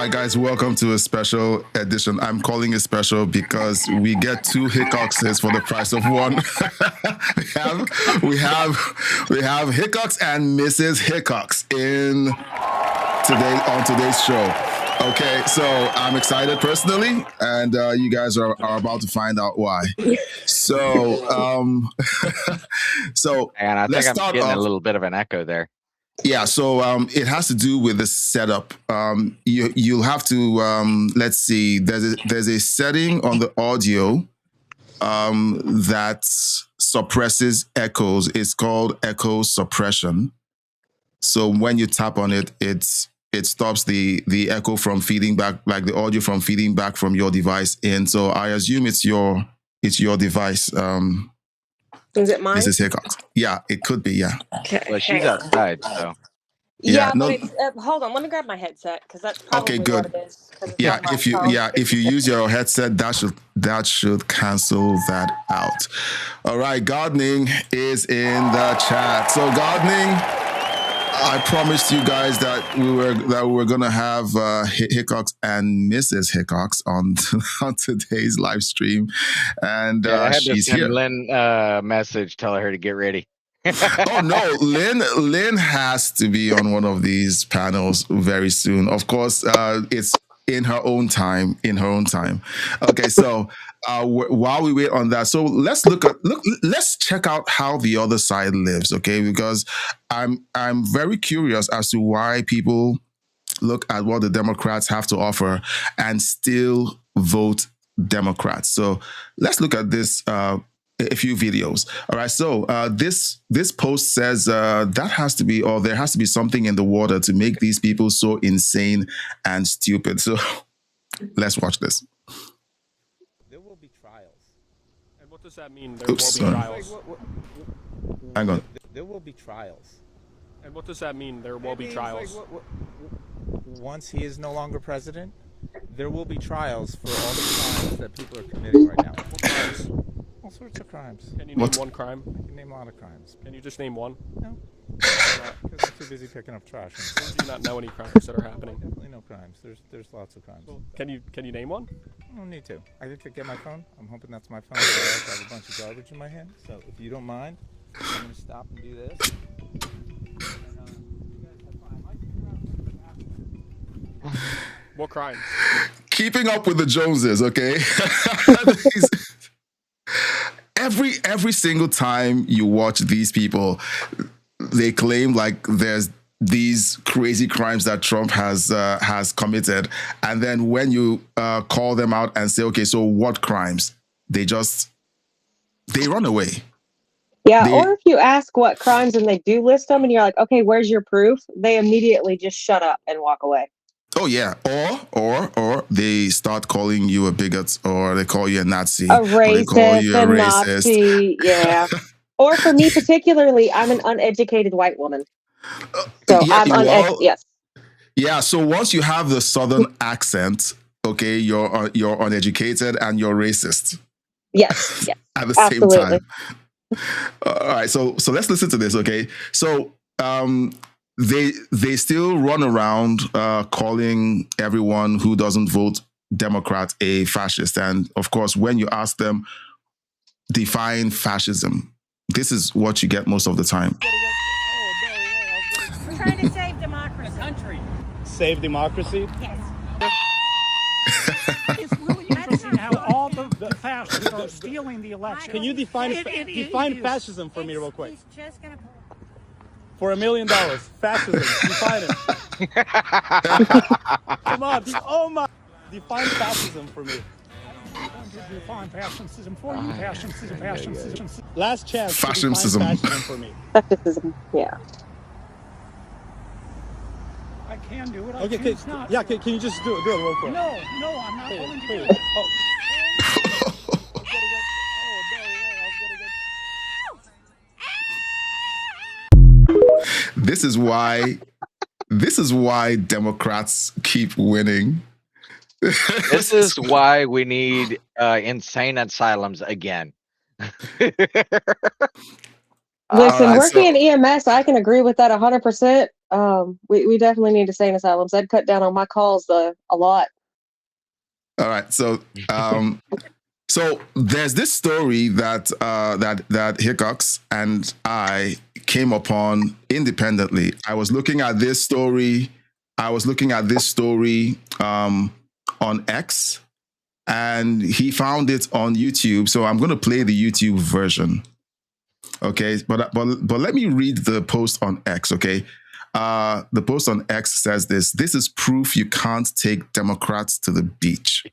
right, guys, welcome to a special edition. I'm calling it special because we get two Hickoxes for the price of one. we have Hickox and Mrs. Hickox on today's show. Okay, so I'm excited personally, and you guys are about to find out why. So, so And I think let's I'm start getting off. a little bit of an echo there. Yeah, so it has to do with the setup. You'll have to let's see. There's a setting on the audio that suppresses echoes. It's called echo suppression. So when you tap on it, it stops the echo from feeding back, like the audio from feeding back from your device in. So I assume it's your device. Is it mine? This is Hickox. Yeah, it could be. Yeah. Okay. Well, she's outside, so. Yeah, no- but it's, hold on. Let me grab my headset because that's probably Okay, good. what it is. 'cause it's Yeah, on my if you phone. if you use your headset, that should cancel that out. All right, gardening is in the chat. So gardening, I promised you guys that we were gonna have Hickox and Mrs. Hickox on today's live stream, and Yeah, I had to she's send here. Lynn a message, tell her to get ready. Oh no, Lynn has to be on one of these panels very soon. Of course, it's in her own time. Okay, so while we wait on that, so let's check out how the other side lives. Okay, because I'm very curious as to why people look at what the Democrats have to offer and still vote Democrats. So let's look at this. A few videos. All right. So this post says that has to be, or there has to be something in the water to make these people so insane and stupid. So let's watch this. There will be trials. And what does that mean? There Oops, will sorry. be trials. Hang on. There will be trials. And what does that mean? There will be trials. Once he is no longer president, there will be trials for all the crimes that people are committing right now. What crimes? All sorts of crimes. Can you name What? one crime? I can name a lot of crimes. Can you just name one? No. Because I'm too busy picking up trash. Or do you not know any crimes that are happening? Definitely no crimes. There's lots of crimes. Well, can you name one? I don't need to. I get to get my phone. I'm hoping that's my phone. But I also have a bunch of garbage in my hand. So if you don't mind, I'm going to stop and do this. What crime? Keeping up with the Joneses. Okay. Every single time you watch these people, they claim like there's these crazy crimes that Trump has committed, and then when you call them out and say, okay, so what crimes? They run away. Yeah, or if you ask what crimes and they do list them and you're like, okay, where's your proof? They immediately just shut up and walk away. Oh yeah, or they start calling you a bigot, or they call you a Nazi, A or they call you racist, a a racist. Nazi, yeah. Or for me particularly, I'm an uneducated white woman. So Yeah, I'm well, yes. Yeah, so once you have the Southern accent, okay, you're uneducated and you're racist Yes, yes. at the Absolutely. same time. All right, so let's listen to this, okay? So they still run around calling everyone who doesn't vote Democrat a fascist, and of course, when you ask them, define fascism, this is what you get most of the time. We're trying to save democracy. The country. Save democracy? Yes. It's really interesting how all the fascists are stealing the election. Can you define It- fascism for me real quick? He's just gonna. For $1 million. Fascism. Define it. Come on. Define fascism for me. I'm going to define fascism for you. Fascism. Last chance. to define Fascism. fascism for me. Fascism. Yeah. I can do it. I Okay. choose not. Yeah. Can you just do it real quick? No, I'm not going to do Please. it. This is why Democrats keep winning. This is why we need insane asylums again. Listen, right, working in EMS, I can agree with that 100%. We definitely need insane asylums. I'd cut down on my calls a lot. All right. So so there's this story that Hickox and I came upon independently. I was looking at this story on X, and he found it on YouTube. So I'm going to play the YouTube version. Okay, but let me read the post on X. Okay, the post on X says this: "This is proof you can't take Democrats to the beach."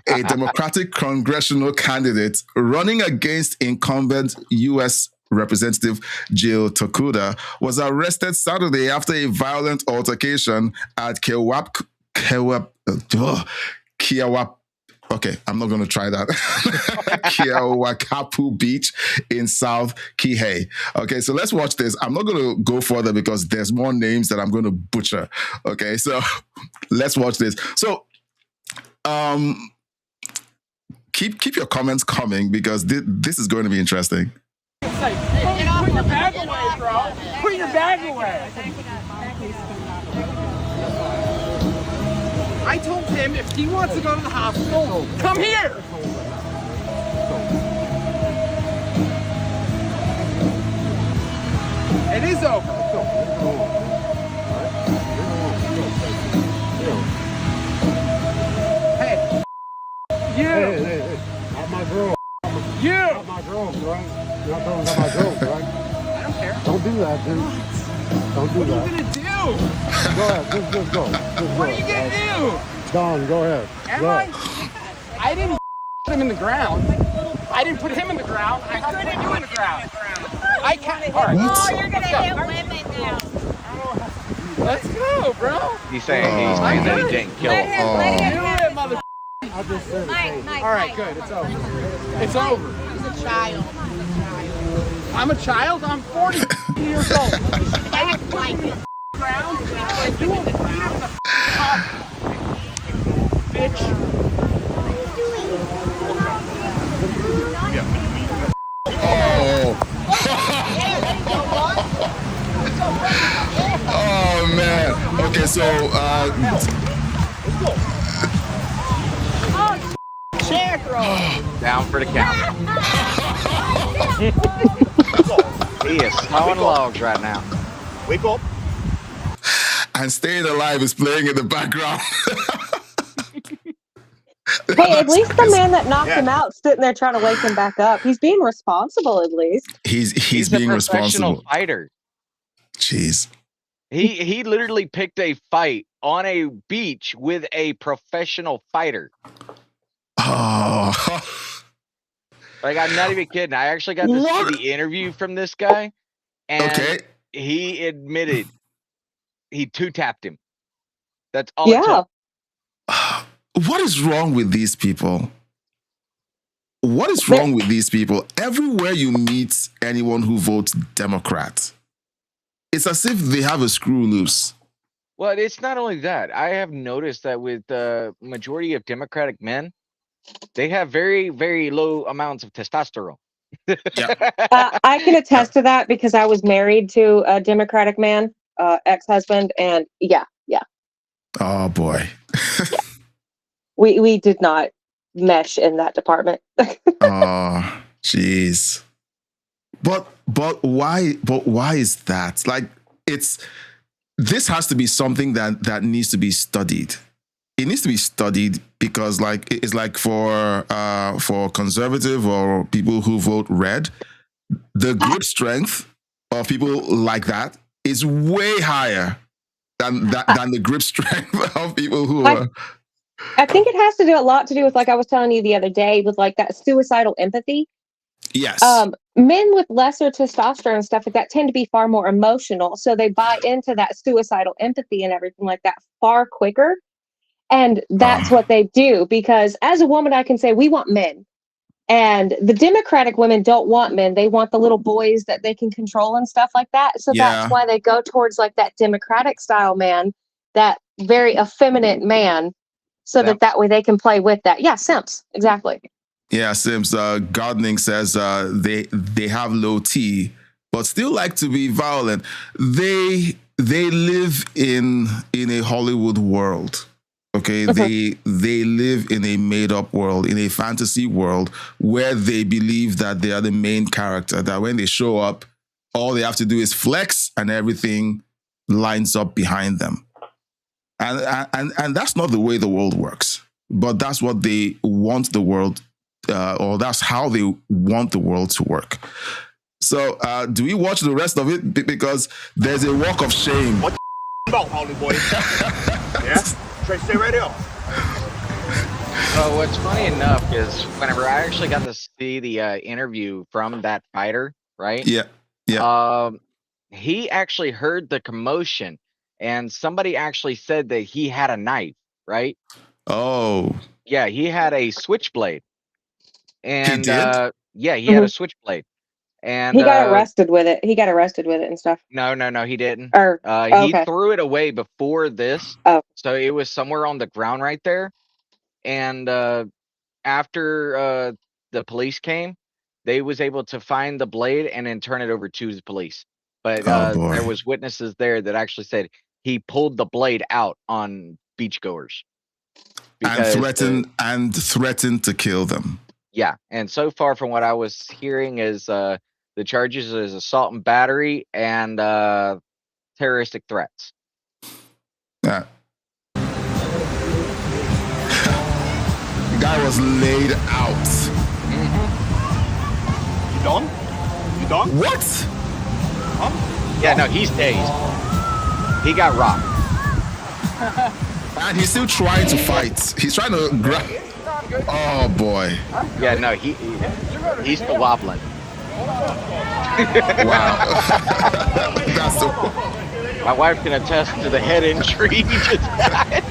A Democratic congressional candidate running against incumbent U.S. Representative Jill Tokuda was arrested Saturday after a violent altercation at Kiawap. Okay, I'm not going to try that. Kiawakapu Beach in South Kihei. Okay, so let's watch this. I'm not going to go further because there's more names that I'm going to butcher. Okay, so let's watch this. So, keep your comments coming because this is going to be interesting. Put your bag away, bro. Put your bag away. I told him if he wants to go to the hospital, come here. It is over. Hey. You. Hey. Not my girl. You. Not my girl, right? You're not talking about my girl, right? I don't care. Don't do that, dude. Don't do What that. are you gonna do? Go ahead. Just go. What are you gonna do? Don, go ahead. Am I didn't put him in the ground. I didn't put him in the ground. I put you in the ground. I can't. All right. Oh, you're gonna hit women now. Let's go, bro. He's saying that he didn't kill Let him. him, Do let him. it, mother. I just said Mike. All right, good. It's over. It's over. He's a child. I'm a child. I'm 40 years old. Act like it. Ground. And you won't put him in the top, bitch. Oh man. Okay, so Chair throw. Down for the count. He is throwing logs right now. Wake up. and Staying Alive is playing in the background. Hey, at least the man that knocked him out sitting there trying to wake him back up. He's being responsible, at least. He's a being professional responsible. fighter. Jeez. He literally picked a fight on a beach with a professional fighter. Oh. Like, I'm not even kidding. I actually got to see the interview from this guy, and he admitted he two-tapped him. That's all it took. What is wrong with these people? What is wrong with these people? Everywhere you meet anyone who votes Democrat, it's as if they have a screw loose. Well, it's not only that. I have noticed that with the majority of Democratic men, they have very, very low amounts of testosterone. I can attest to that because I was married to a Democratic man, ex-husband, and yeah. Oh boy. We did not mesh in that department. Oh, jeez. But why is that? Like, this has to be something that needs to be studied. It needs to be studied because, like, it's like for conservative or people who vote red, the grip strength of people like that is way higher than the grip strength of people who are. I think it has to do a lot to do with, like I was telling you the other day, with like that suicidal empathy. Yes. Men with lesser testosterone and stuff like that tend to be far more emotional, so they buy into that suicidal empathy and everything like that far quicker. And that's what they do, because as a woman, I can say we want men. And the Democratic women don't want men. They want the little boys that they can control and stuff like that. So that's why they go towards like that Democratic style man, that very effeminate man, so that way they can play with that. Yeah, simps. Exactly. Yeah, Sims. Gardening says they have low T, but still like to be violent. They live in a Hollywood world. Okay, they live in a made up world, in a fantasy world where they believe that they are the main character, that when they show up, all they have to do is flex and everything lines up behind them. And that's not the way the world works, but that's what they want the world, or that's how they want the world to work. So do we watch the rest of it? Because there's a walk of shame. What about, Holly boy? Yeah? Trey, stay right there. So what's funny enough is whenever I actually got to see the interview from that fighter, right? Yeah. He actually heard the commotion, and somebody actually said that he had a knife, right? Oh. Yeah, he had a switchblade. And he did? Yeah, he had a switchblade. And he got arrested with it. He got arrested with it and stuff. No, he didn't. Or he threw it away before this. Oh. So it was somewhere on the ground right there. And after the police came, they was able to find the blade and then turn it over to the police. But there was witnesses there that actually said he pulled the blade out on beachgoers. And threatened to kill them. Yeah, and so far from what I was hearing is the charges is assault and battery and terroristic threats. Yeah. The guy was laid out. Mm-hmm. You done? You done? What? Huh? Yeah, no, he's dazed. He got rocked. And he's still trying to fight. He's trying to grab. Oh boy. Yeah, no, he's still wobbling. Wow. That's so. My wife can attest to the head injury he just got.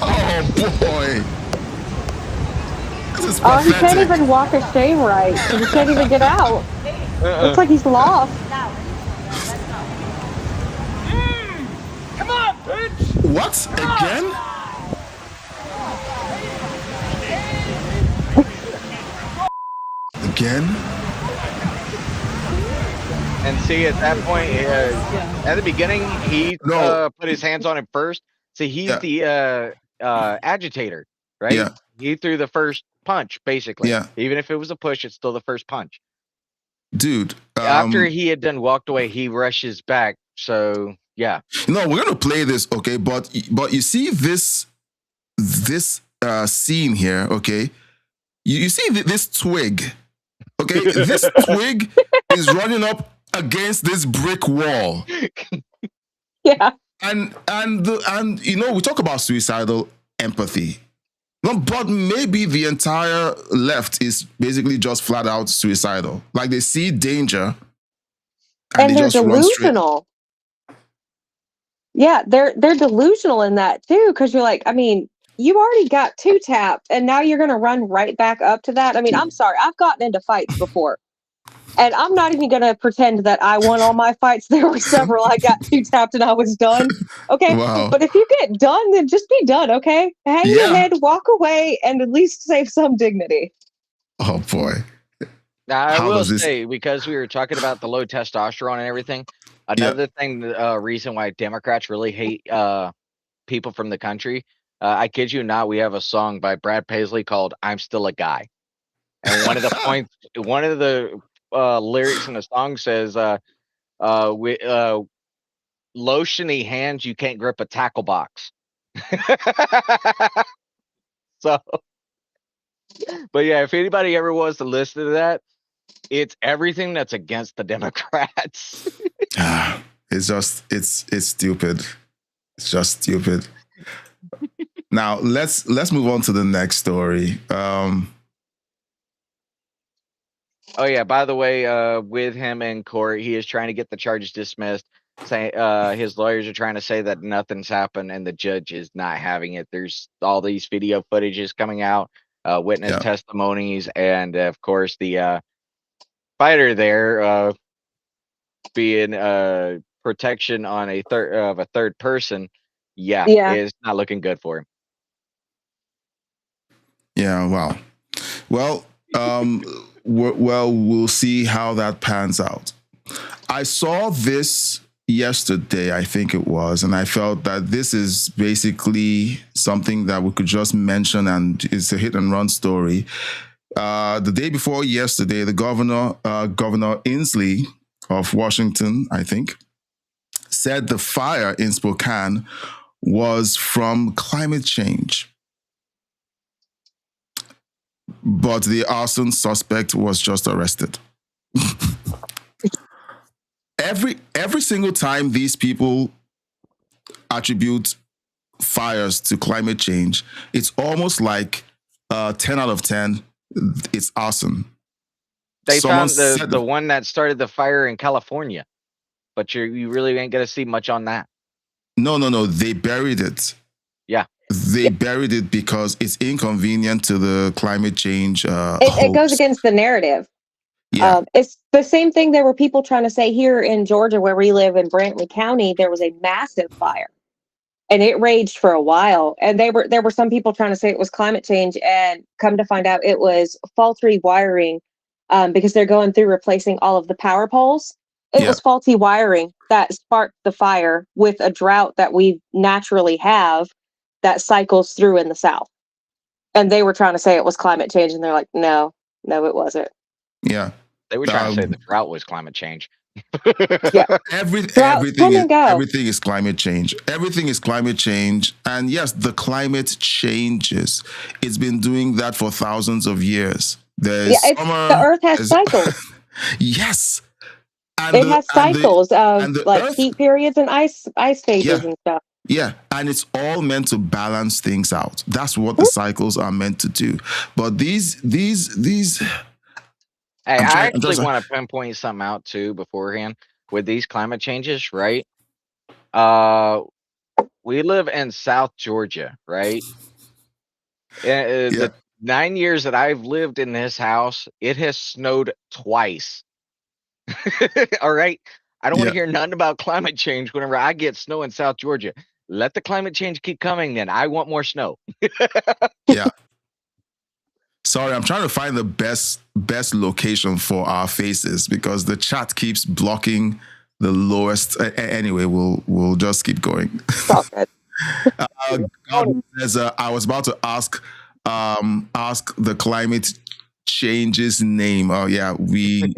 Oh boy. This is Oh, he pathetic. can't even walk a shame right. He can't even get out. Looks like he's lost. Come on, bitch! What? Again? Again? And see, at that point, at the beginning, he put his hands on him first. See, he's the agitator, right? Yeah. He threw the first punch, basically. Yeah. Even if it was a push, it's still the first punch. Dude. After he had done walked away, he rushes back. So, yeah. No, we're gonna play this, okay? But you see this scene here, okay? You see this twig, okay? This twig is running up against this brick wall. Yeah. And you know, we talk about suicidal empathy. No, but maybe the entire left is basically just flat out suicidal. Like they see danger and they they're just run straight. delusional. Yeah, they're delusional in that too, because you're like, I mean, you already got two tapped, and now you're gonna run right back up to that. I mean, I'm sorry, I've gotten into fights before. And I'm not even going to pretend that I won all my fights. There were several I got two tapped and I was done. Okay. Wow. But if you get done, then just be done. Okay. Hang your head, walk away, and at least save some dignity. Oh, boy. Now, I will say, because we were talking about the low testosterone and everything, another thing, reason why Democrats really hate people from the country, I kid you not, we have a song by Brad Paisley called I'm Still a Guy. And one of the points, one of the lyrics in the song says, with lotiony hands, you can't grip a tackle box. So, but yeah, if anybody ever was to listen to that, it's everything that's against the Democrats. It's stupid. It's just stupid. Now let's move on to the next story. Oh yeah, by the way, with him in court, he is trying to get the charges dismissed. Saying his lawyers are trying to say that nothing's happened and the judge is not having it. There's all these video footages coming out, witness testimonies, and of course the fighter there being protection on a third person. Yeah, is not looking good for him. Yeah. Wow. Well, we'll see how that pans out. I saw this yesterday, I think it was, and I felt that this is basically something that we could just mention, and it's a hit and run story. The day before yesterday, the Governor Inslee of Washington, I think, said the fire in Spokane was from climate change. But the arson suspect was just arrested. Every single time these people attribute fires to climate change, it's almost like 10 out of 10, it's arson. They Someone found the one that started the fire in California, but you really ain't gonna see much on that. No. They buried it. Yeah. They buried it because it's inconvenient to the climate change. It goes against the narrative. Yeah. It's the same thing. There were people trying to say here in Georgia, where we live in Brantley County, there was a massive fire, and it raged for a while. And there were some people trying to say it was climate change, and come to find out it was faulty wiring, because they're going through replacing all of the power poles. It was faulty wiring that sparked the fire with a drought that we naturally have that cycles through in the South. And they were trying to say it was climate change, and they're like, no, it wasn't. Yeah. They were trying to say the drought was climate change. Yeah. Everything is climate change. Everything is climate change. And yes, the climate changes. It's been doing that for thousands of years. There's summer, the Earth has cycles. Yes. It has cycles of like Earth, heat periods and ice stages and stuff. Yeah, and it's all meant to balance things out. That's what the cycles are meant to do. But these Hey, I actually want to pinpoint something out too beforehand with these climate changes, right? We live in South Georgia, right? The 9 years that I've lived in this house, it has snowed twice. All right. I don't want to hear nothing about climate change whenever I get snow in South Georgia. Let the climate change keep coming, then I want more snow. Yeah. Sorry, I'm trying to find the best location for our faces because the chat keeps blocking the lowest. Anyway, we'll just keep going. God says, I was about to ask the climate change's name. Oh yeah, we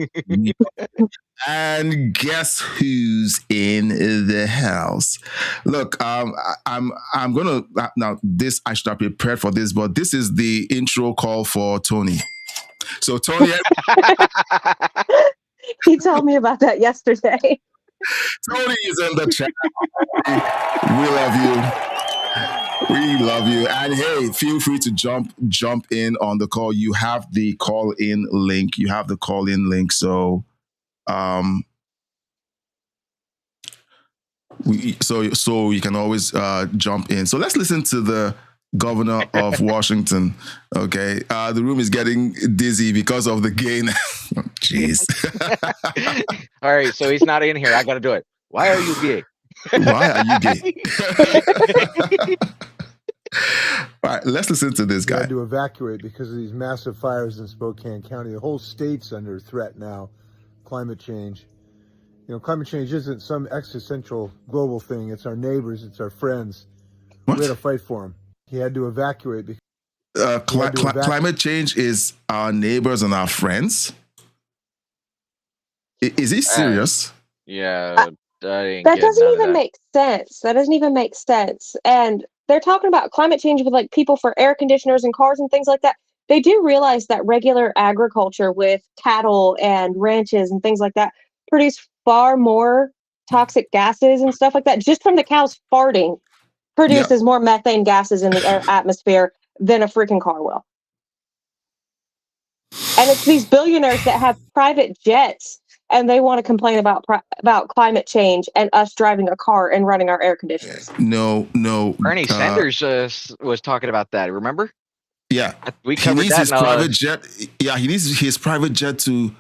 and guess who's in the house? Look, I'm gonna now. This I should have prepared for this, but this is the intro call for Tony. So Tony, he told me about that yesterday. Tony is in the chat. We love you. We love you. And hey, feel free to jump in on the call. You have the call in link. So so you can always jump in. So let's listen to the governor of Washington. Okay, the room is getting dizzy because of the gain. Jeez. All right, so he's not in here. I got to do it. Why are you gay? Why are you gay? All right, let's listen to this guy. Had to evacuate because of these massive fires in Spokane County. The whole state's under threat now. Climate change. You know, climate change isn't some existential global thing. It's our neighbors. It's our friends. What? We had to fight for them. He had to evacuate. Climate change is our neighbors and our friends. Is he serious? Yeah. That doesn't even make sense. That doesn't even make sense. And they're talking about climate change with like people for air conditioners and cars and things like that. They do realize that regular agriculture with cattle and ranches and things like that produce far more toxic gases and stuff like that. Just from the cows farting produces more methane gases in the air atmosphere than a freaking car will. And it's these billionaires that have private jets and they want to complain about climate change and us driving a car and running our air conditioners. No. Bernie Sanders was talking about that. Remember? Yeah, we covered he needs that. His private jet. Yeah, he needs his private jet to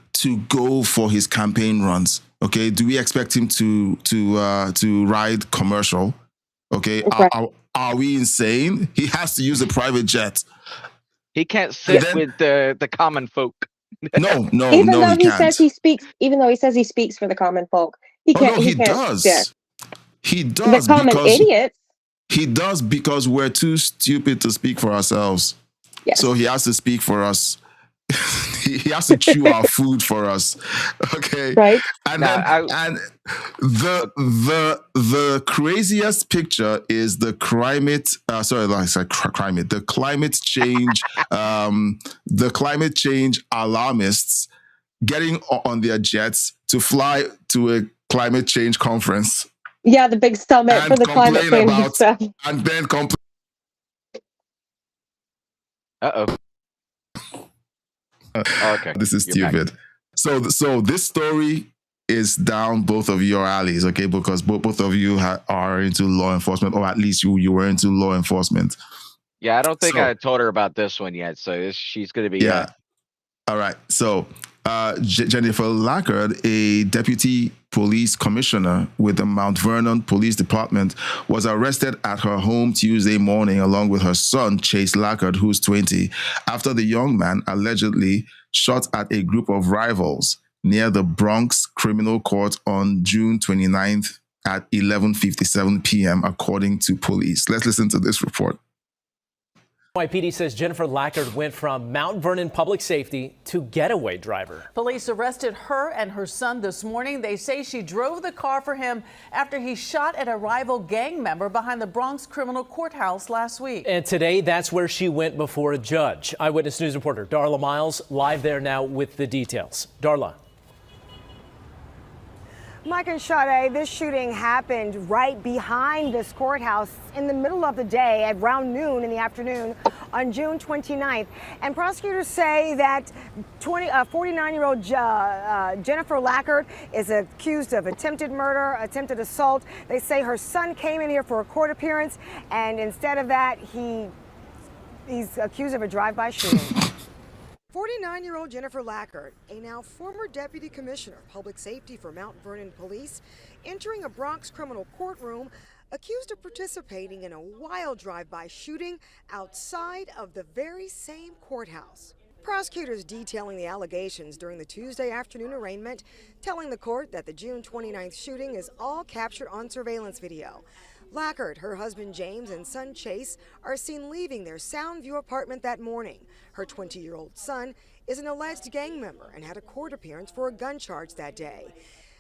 go for his campaign runs. Okay, do we expect him to ride commercial? Okay, are we insane? He has to use a private jet. He can't sit with the common folk. No, Even though he he can't. says he speaks, for the common folk, he can't. No, he can't, does. Yeah. He The does common because idiots. he does because we're too stupid to speak for ourselves. Yes. So he has to speak for us. He has to chew our food for us. Okay. Right. And then the craziest picture is the climate the climate change the climate change alarmists getting on their jets to fly to a climate change conference. Yeah, the big summit for the climate change stuff. And then complain. Okay. This is stupid. So this story is down both of your alleys, okay? Because both of you are into law enforcement, or at least you were into law enforcement. Yeah, I don't think I told her about this one yet, so she's going to be... Yeah. All right. So Jennifer Lackard, a deputy police commissioner with the Mount Vernon Police Department, was arrested at her home Tuesday morning along with her son, Chase Lackard, who's 20, after the young man allegedly shot at a group of rivals near the Bronx Criminal Court on June 29th at 11:57 p.m., according to police. Let's listen to this report. NYPD says Jennifer Lackard went from Mount Vernon Public Safety to Getaway driver. Police arrested her and her son this morning. They say she drove the car for him after he shot at a rival gang member behind the Bronx Criminal Courthouse last week. And today, that's where she went before a judge. Eyewitness News reporter Darla Miles live there now with the details. Darla. Mike and Sade, this shooting happened right behind this courthouse in the middle of the day at around noon in the afternoon on June 29th. And prosecutors say that 49-year-old Jennifer Lackard is accused of attempted murder, attempted assault. They say her son came in here for a court appearance, and instead of that, he's accused of a drive-by shooting. 49-year-old Jennifer Lackard, a now former deputy commissioner of public safety for Mount Vernon Police, entering a Bronx criminal courtroom accused of participating in a wild drive-by shooting outside of the very same courthouse. Prosecutors detailing the allegations during the Tuesday afternoon arraignment, telling the court that the June 29th shooting is all captured on surveillance video. Lackard, her husband James, and son Chase are seen leaving their Soundview apartment that morning. Her 20-year-old son is an alleged gang member and had a court appearance for a gun charge that day.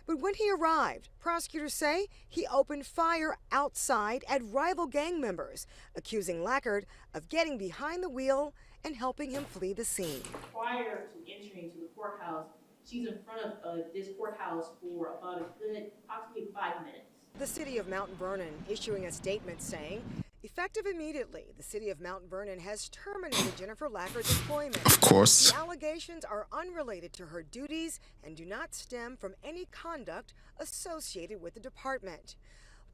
But when he arrived, prosecutors say he opened fire outside at rival gang members, accusing Lackard of getting behind the wheel and helping him flee the scene. Prior to entering to the courthouse, she's in front of this courthouse for about a good approximately 5 minutes. The city of Mount Vernon issuing a statement saying, effective immediately, the city of Mount Vernon has terminated Jennifer Lackard's employment. Of course. The allegations are unrelated to her duties and do not stem from any conduct associated with the department.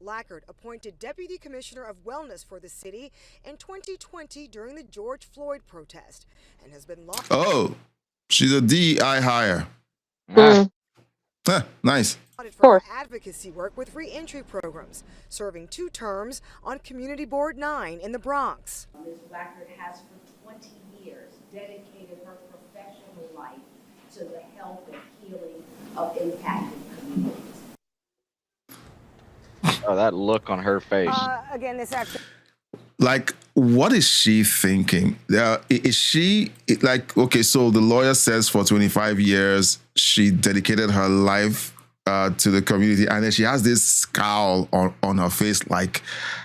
Lackard appointed Deputy Commissioner of Wellness for the city in 2020 during the George Floyd protest and has been locked. Oh, she's a DEI hire. Nice. For her advocacy work with re-entry programs, serving 2 terms on Community Board 9 in the Bronx. Ms. Lackard has for 20 years dedicated her professional life to the health and healing of impacted communities. Oh, that look on her face. Again, this afternoon. Like, what is she thinking? Is she like, okay, so the lawyer says for 25 years she dedicated her life to the community, and then she has this scowl on her face like,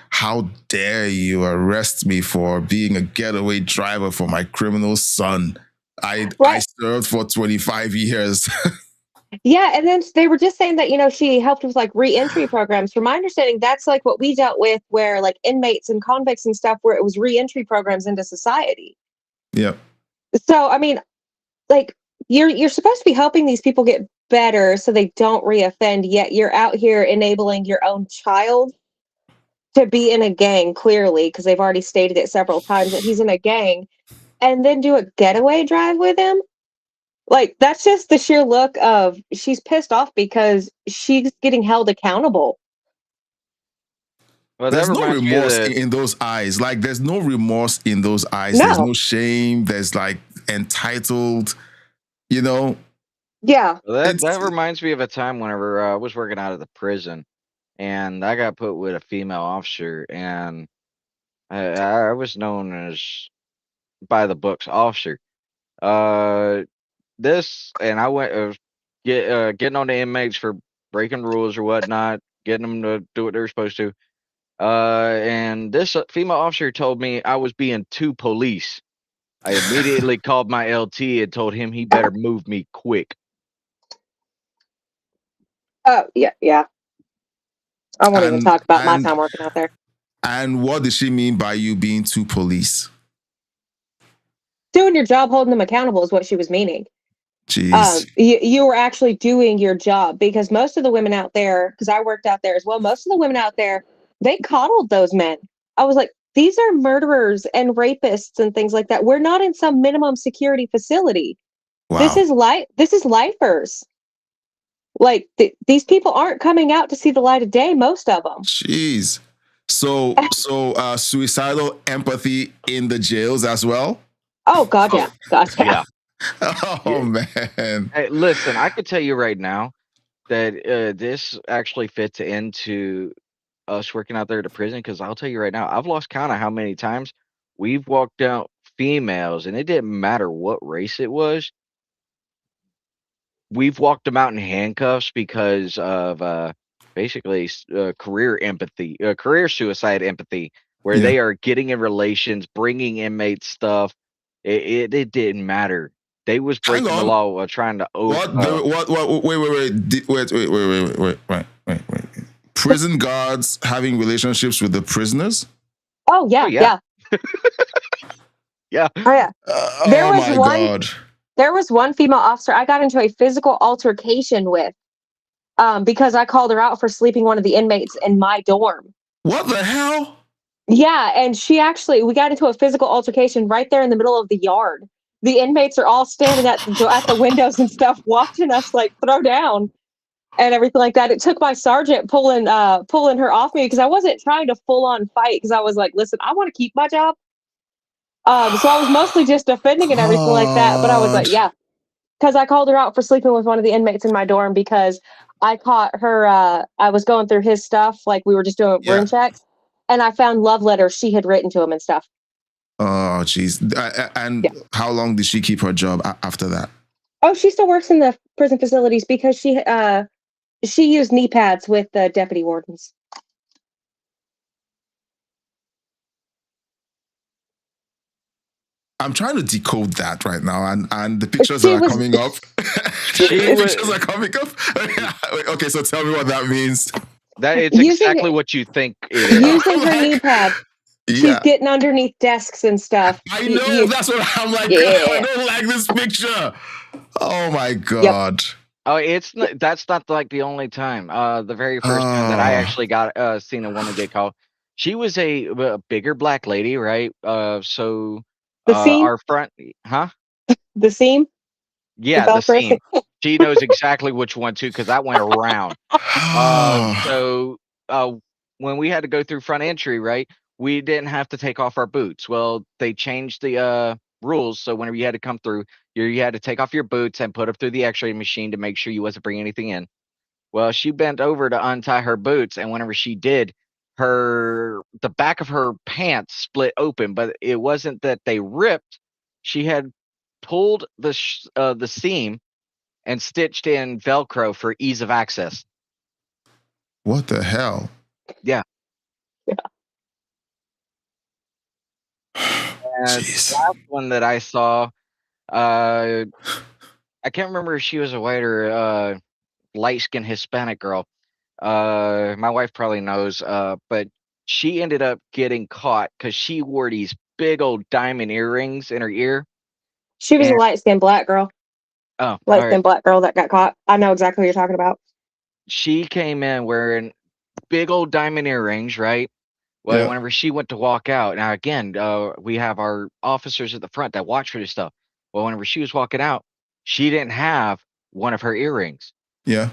how dare you arrest me for being a getaway driver for my criminal son? I served for 25 years. Yeah, and then they were just saying that, she helped with like re-entry programs. From my understanding, that's like what we dealt with where like inmates and convicts and stuff, where it was re-entry programs into society. Yeah. So, I mean, like you're supposed to be helping these people get better so they don't reoffend, yet you're out here enabling your own child to be in a gang, clearly, because they've already stated it several times that he's in a gang, and then do a getaway drive with him. Like, that's just the sheer look of she's pissed off because she's getting held accountable. Well, that There's no reminds me of remorse the. in those eyes. Like there's no remorse in those eyes. There's No. no shame. There's like entitled, you know. Yeah. Well, that It's reminds me of a time whenever I was working out of the prison, and I got put with a female officer, and I was known as by the books officer. Uh, this and I went getting on the inmates for breaking rules or whatnot, getting them to do what they're supposed to. And this female officer told me I was being too police. I immediately called my LT and told him he better move me quick. Oh, yeah, yeah. I won't even and talk about my and time working out there. and what does she mean by you being too police? Doing your job, holding them accountable is what she was meaning. Jeez. You were actually doing your job, because most of the women out there, because I worked out there as well, most of the women out there, they coddled those men. I was like, these are murderers and rapists and things like that. We're not in some minimum security facility. Wow. This is lifers. Like these people aren't coming out to see the light of day, most of them. Jeez. So suicidal empathy in the jails as well? Oh God, yeah. God, yeah. Oh man. Hey, listen, I could tell you right now that this actually fits into us working out there at the prison, because I'll tell you right now, I've lost count of how many times we've walked out females, and it didn't matter what race it was. We've walked them out in handcuffs because of basically career empathy, career suicide empathy, where they are getting in relations, bringing inmates stuff. It didn't matter. They was Hang breaking the on. law, trying to What? Wait. Prison guards having relationships with the prisoners? Oh yeah, yeah. yeah. Yeah. Oh yeah. Oh my God. There was one female officer I got into a physical altercation with, because I called her out for sleeping one of the inmates in my dorm. What the hell? Yeah, and we got into a physical altercation right there in the middle of the yard. The inmates are all standing at the windows and stuff, watching us like throw down and everything like that. It took my sergeant pulling her off me, because I wasn't trying to full on fight, because I was like, listen, I want to keep my job. So I was mostly just defending and everything like that. But I was like, yeah, because I called her out for sleeping with one of the inmates in my dorm, because I caught her. I was going through his stuff, like we were just doing room checks, and I found love letters she had written to him and stuff. Oh, jeez. And how long did she keep her job after that? Oh, she still works in the prison facilities, because she used knee pads with the deputy wardens. I'm trying to decode that right now, and the pictures that are coming up. Pictures are coming up. Okay, so tell me what that means. That it's exactly what you think it is. Using her knee pad. She's getting underneath desks and stuff. I know, that's what I'm like. Yeah. I don't like this picture. Oh my God. Oh, that's not like the only time. The very first time that I actually got seen a woman get called, she was a bigger black lady, right? So the seam? Our front, huh? The seam? Yeah, the seam. She knows exactly which one too, because that went around. So when we had to go through front entry, right, we didn't have to take off our boots. Well, they changed the rules, so whenever you had to come through, you had to take off your boots and put them through the X-ray machine to make sure you wasn't bringing anything in. Well, she bent over to untie her boots, and whenever she did, the back of her pants split open, but it wasn't that they ripped. She had pulled the seam and stitched in Velcro for ease of access. What the hell? Yeah. And the last one that I saw, I can't remember if she was a white or light-skinned Hispanic girl. My wife probably knows, but she ended up getting caught because she wore these big old diamond earrings in her ear. She was a light-skinned black girl. Oh, light-skinned black girl that got caught. I know exactly what you're talking about. She came in wearing big old diamond earrings, right? Well, whenever she went to walk out, now again, we have our officers at the front that watch for this stuff. Well, whenever she was walking out, she didn't have one of her earrings. Yeah.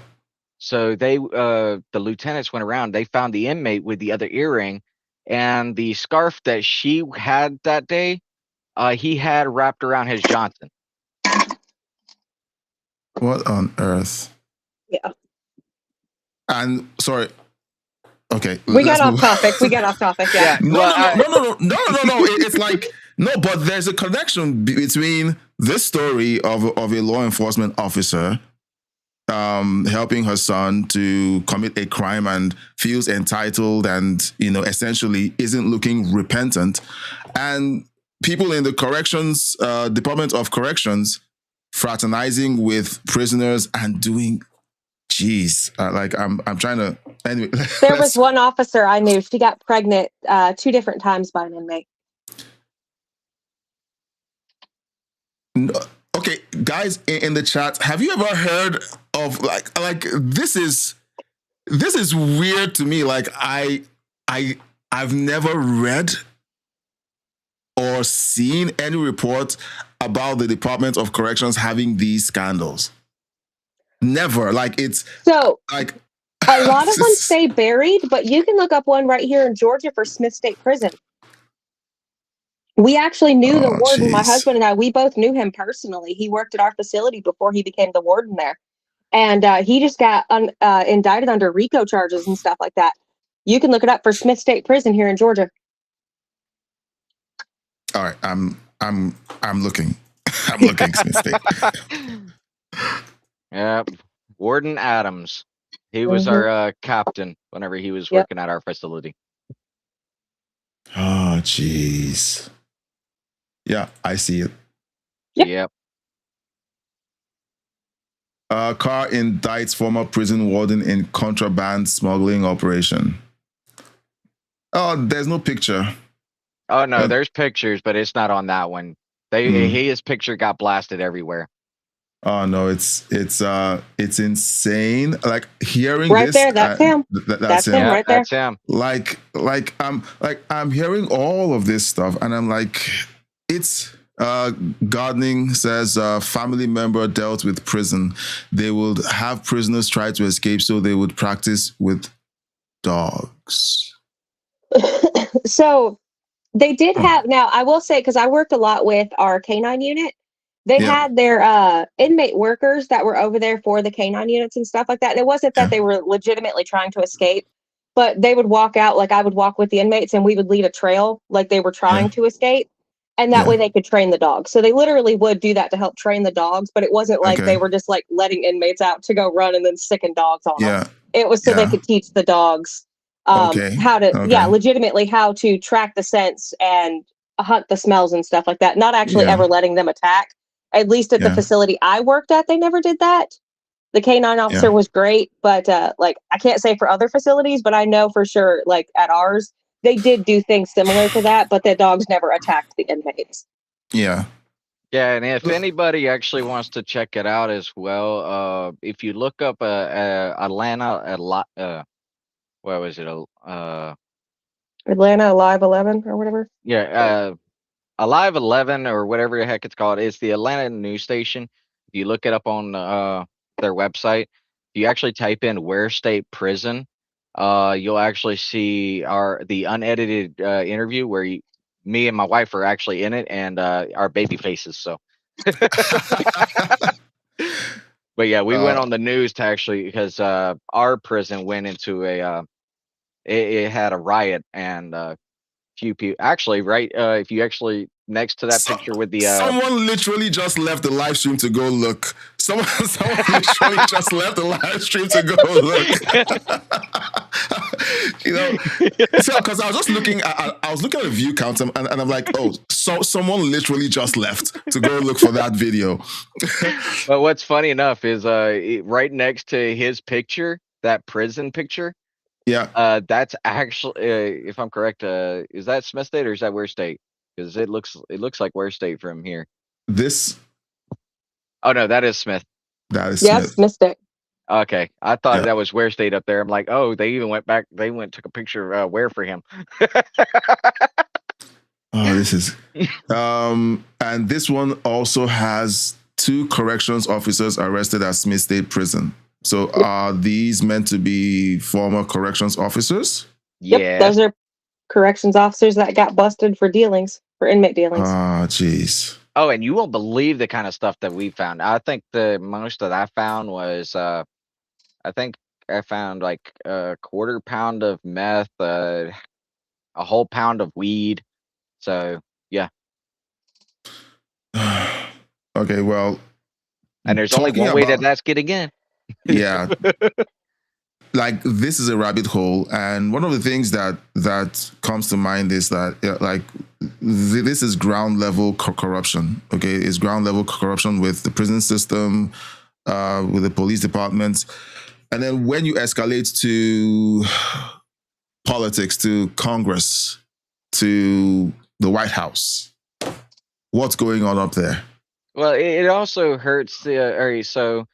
So the lieutenants went around. They found the inmate with the other earring, and the scarf that she had that day, he had wrapped around his Johnson. What on earth? Yeah. And sorry. Okay, We got off topic. We got off topic. Yeah. No. It's like no, but there's a connection between this story of a law enforcement officer helping her son to commit a crime and feels entitled and essentially isn't looking repentant, and people in the corrections Department of Corrections fraternizing with prisoners and doing. Jeez, I'm trying to. Anyway, there was one officer I knew. She got pregnant 2 different times by an inmate. No, okay, guys in the chat, have you ever heard of like this is weird to me. Like I've never read or seen any report about the Department of Corrections having these scandals. Never. Like it's so like a lot of them stay buried, but you can look up one right here in Georgia for Smith State Prison. We actually knew the warden. Geez. My husband and I, we both knew him personally. He worked at our facility before he became the warden there. And he just got indicted under RICO charges and stuff like that. You can look it up for Smith State Prison here in Georgia. All right, I'm looking. I'm looking Smith State. Yep, Warden Adams. He was our captain whenever he was working at our facility. Oh, jeez. Yeah, I see it. Yep. Car indicts former prison warden in contraband smuggling operation. Oh, there's no picture. Oh no, there's pictures, but it's not on that one. His picture got blasted everywhere. Oh no, it's insane. Like hearing right this, there, that's him. That's him right there. That's him. I'm hearing all of this stuff, and I'm like, it's gardening says family member dealt with prison. They would have prisoners try to escape, so they would practice with dogs. So they did have. Now I will say, because I worked a lot with our K-9 unit. They had their inmate workers that were over there for the K-9 units and stuff like that. And it wasn't that they were legitimately trying to escape, but they would walk out, like I would walk with the inmates and we would leave a trail like they were trying to escape. And that way they could train the dogs. So they literally would do that to help train the dogs, but it wasn't like they were just like letting inmates out to go run and then sicking dogs on them. It was so they could teach the dogs how to, legitimately how to track the scents and hunt the smells and stuff like that. Not actually ever letting them attack. At least at the facility I worked at, they never did that. The K-9 officer was great, but like I can't say for other facilities, but I know for sure, like at ours, they did do things similar to that, but the dogs never attacked the inmates. Yeah. Yeah, and if anybody actually wants to check it out as well, if you look up Atlanta, what was it? Atlanta Alive 11 or whatever. Yeah, Alive 11 or whatever the heck it's called. It's the Atlanta news station. If you look it up on their website, if you actually type in Ware State Prison, you'll actually see the unedited interview where me and my wife are actually in it, and our baby faces. So, but yeah, we went on the news to actually because our prison went into it had a riot and. Few people actually if you actually next to that picture with the someone literally just left the live stream to go look. Someone literally just left the live stream to go look. So because I was just looking I was looking at the view count and I'm like, oh, so someone literally just left to go look for that video. But what's funny enough is right next to his picture, that prison picture. Yeah. That's actually, if I'm correct, is that Smith State or is that Ware State? Because it looks like Ware State from here. This. Oh no, that is Smith. That is Smith. Smith State. Okay, I thought that was Ware State up there. I'm like, oh, they even went back. They took a picture of Ware for him. Oh, this is. And this one also has 2 corrections officers arrested at Smith State Prison. So are these meant to be former corrections officers? Yep, those are corrections officers that got busted for inmate dealings. Ah, jeez. Oh, and you won't believe the kind of stuff that we found. I think the most that I found was, I think I found like a quarter pound of meth, a whole pound of weed. So yeah. Okay, well, and there's only one way that that's getting in. Yeah. Like, this is a rabbit hole, and one of the things that comes to mind is that this is ground level corruption. Okay, it's ground level corruption with the prison system, with the police departments, and then when you escalate to politics, to Congress, to the White House, what's going on up there? Well, it also hurts the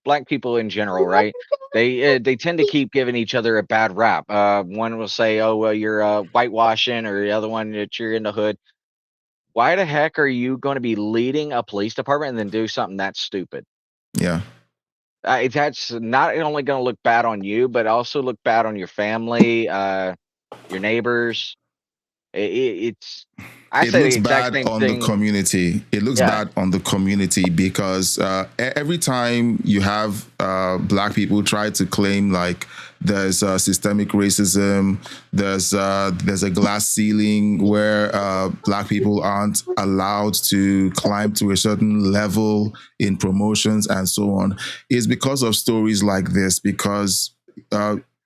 black people in general, right? They tend to keep giving each other a bad rap. One will say, "Oh, well, you're whitewashing," or the other one that you're in the hood. Why the heck are you going to be leading a police department and then do something that stupid? Yeah. That's not only going to look bad on you, but also look bad on your family, your neighbors. I It say looks the exact bad same on thing. the community. It looks bad on the community because every time you have black people try to claim like there's systemic racism, there's a glass ceiling where black people aren't allowed to climb to a certain level in promotions and so on, is because of stories like this, because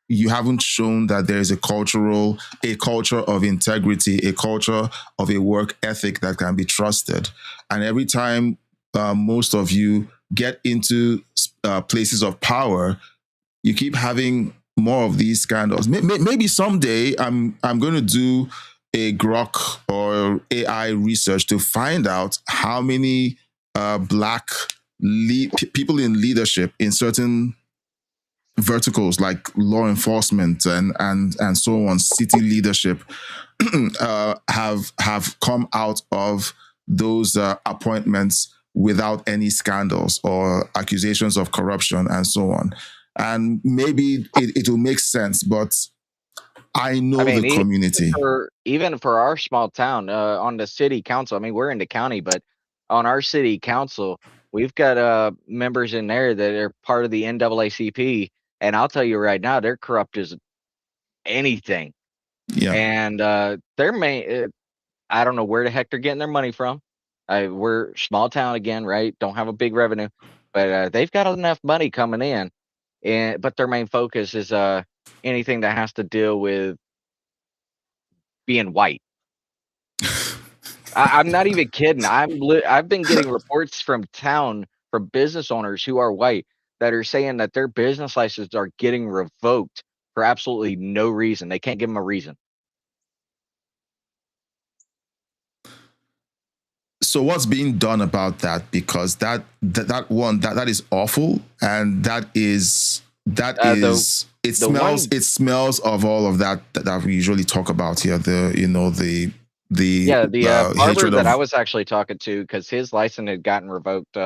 you haven't shown that there is a culture of integrity, a culture of a work ethic that can be trusted. And every time most of you get into places of power, you keep having more of these scandals. Maybe someday I'm going to do a Grok or AI research to find out how many black people in leadership in certain verticals like law enforcement and so on, city leadership, have come out of those appointments without any scandals or accusations of corruption and so on. And maybe it will make sense, but I know the community. Even for our small town, on the city council, I mean, we're in the county, but on our city council, we've got members in there that are part of the NAACP, and I'll tell you right now, they're corrupt as anything. Yeah. And I don't know where the heck they're getting their money from. We're small town again, right? Don't have a big revenue, but they've got enough money coming in, but their main focus is anything that has to deal with being white. I'm not even kidding. I've been getting reports from business owners who are white that are saying that their business licenses are getting revoked for absolutely no reason. They can't give them a reason. So what's being done about that? Because that is awful, and it smells of all of that we usually talk about here. The barber that I was actually talking to, because his license had gotten revoked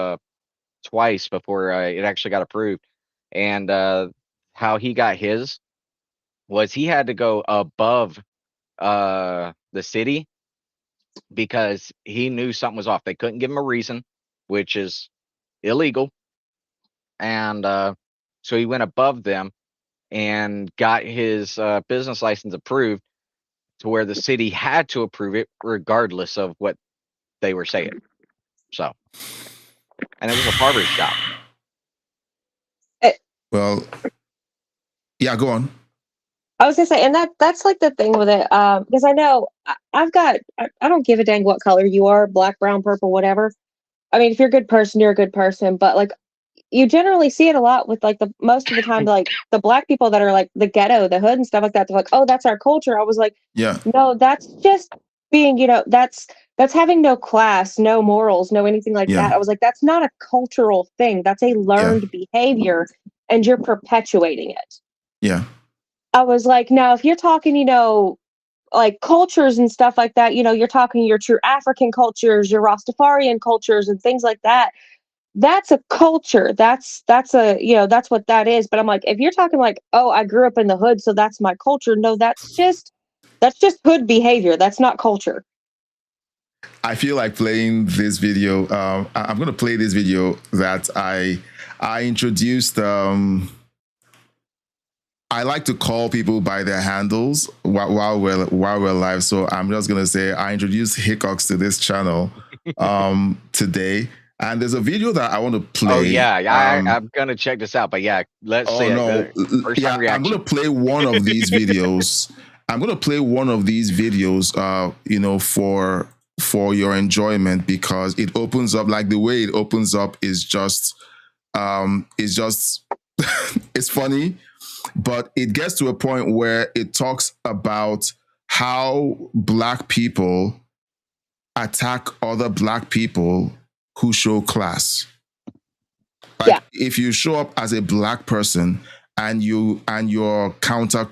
twice before it actually got approved, and how he got his was he had to go above the city because he knew something was off. They couldn't give him a reason, which is illegal, and so he went above them and got his business license approved, to where the city had to approve it regardless of what they were saying. So, and it was a barber shop. Well, yeah, go on. I was gonna say, and that's like the thing with it, because I know I don't give a dang what color you are, black, brown, purple, whatever. I mean, if you're a good person, you're a good person. But like, you generally see it a lot with like most of the time, like the black people that are like the ghetto, the hood and stuff like that. They're like, oh, that's our culture. I was like, yeah, no, that's just being, that's having no class, no morals, no anything like that. I was like, that's not a cultural thing. That's a learned behavior, and you're perpetuating it. Yeah. I was like, now if you're talking, like cultures and stuff like that, you're talking your true African cultures, your Rastafarian cultures and things like that. That's a culture. That's that's what that is. But I'm like, if you're talking like, oh, I grew up in the hood, so that's my culture. No, that's just hood behavior. That's not culture. I feel like playing this video. I'm going to play this video that I introduced. I like to call people by their handles while we're live. So I'm just going to say I introduced Hickox to this channel today. And there's a video that I want to play. Oh yeah, I'm gonna check this out. But yeah, let's see. First time reaction. I'm gonna play one of these videos. For your enjoyment, because it opens up, like the way it opens up is just it's funny, but it gets to a point where it talks about how Black people attack other Black people who show class. Like, if you show up as a Black person and your counter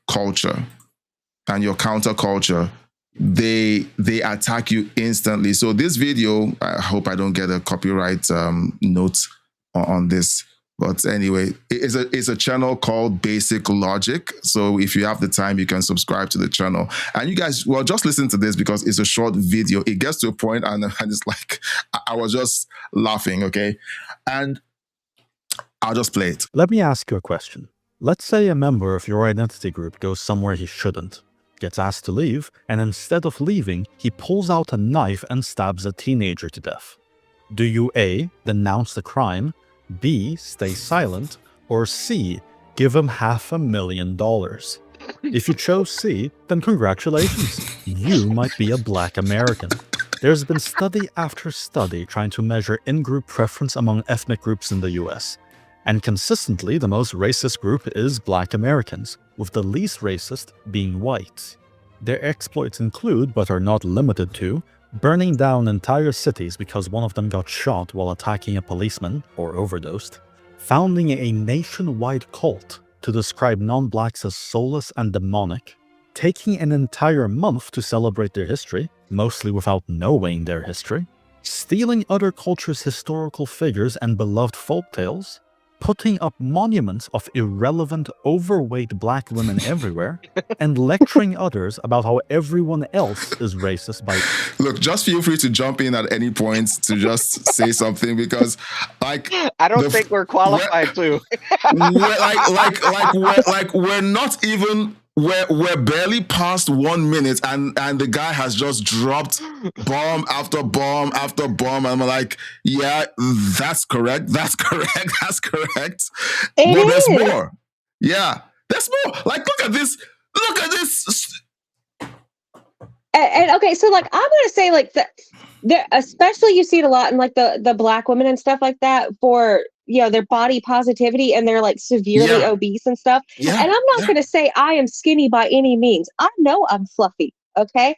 culture, they attack you instantly. So this video, I hope I don't get a copyright note on this. But anyway, it's a channel called Basic Logic. So if you have the time, you can subscribe to the channel. And you guys, well, just listen to this because it's a short video. It gets to a point and it's like, I was just laughing, okay? And I'll just play it. Let me ask you a question. Let's say a member of your identity group goes somewhere he shouldn't, gets asked to leave, and instead of leaving, he pulls out a knife and stabs a teenager to death. Do you A, denounce the crime, B, stay silent, or C, give him $500,000? If you chose C, then congratulations, you might be a Black American. There's been study after study trying to measure in-group preference among ethnic groups in the US, and consistently the most racist group is Black Americans, with the least racist being white. Their exploits include, but are not limited to, burning down entire cities because one of them got shot while attacking a policeman or overdosed, founding a nationwide cult to describe non-blacks as soulless and demonic, taking an entire month to celebrate their history, mostly without knowing their history, stealing other cultures' historical figures and beloved folktales, putting up monuments of irrelevant, overweight Black women everywhere, and lecturing others about how everyone else is racist by... Look, just feel free to jump in at any point to just say something, because, like... I don't think we're qualified to. We're not even... We're barely past 1 minute and the guy has just dropped bomb after bomb after bomb. And I'm like, yeah, that's correct. That's correct. That's correct. But there's more. Yeah, there's more. Like, look at this. Look at this. And okay, so like, I'm going to say like there, especially you see it a lot in like the Black women and stuff like that for, their body positivity and they're like severely obese and stuff. And I'm not going to say I am skinny by any means. I know I'm fluffy. Okay.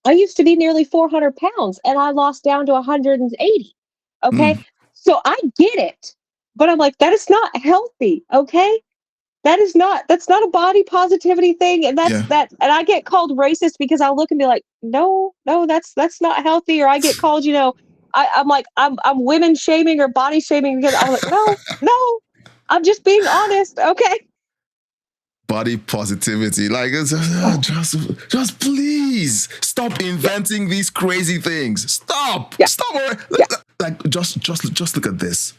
I used to be nearly 400 pounds and I lost down to 180. Okay. So I get it, but I'm like, that is not healthy. Okay. That's not a body positivity thing. And and I get called racist because I'll look and be like, no, that's not healthy. Or I get called, I'm like, I'm women shaming or body shaming because I'm like, no, I'm just being honest. Okay. Body positivity. Like, just please stop inventing these crazy things. Stop. Like, just look at this.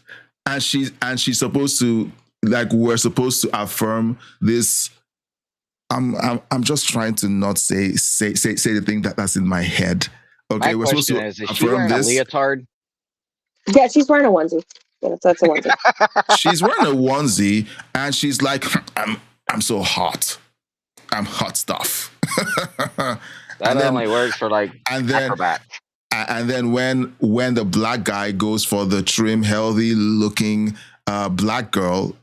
And she's supposed to, like, we're supposed to affirm this. I'm just trying to not say the thing that's in my head. Okay, we're supposed to is she wearing a leotard? Yeah, she's wearing a onesie. That's a onesie. She's wearing a onesie, and she's like, "I'm so hot. I'm hot stuff." That only works for like acrobats. And then when the Black guy goes for the trim, healthy looking Black girl,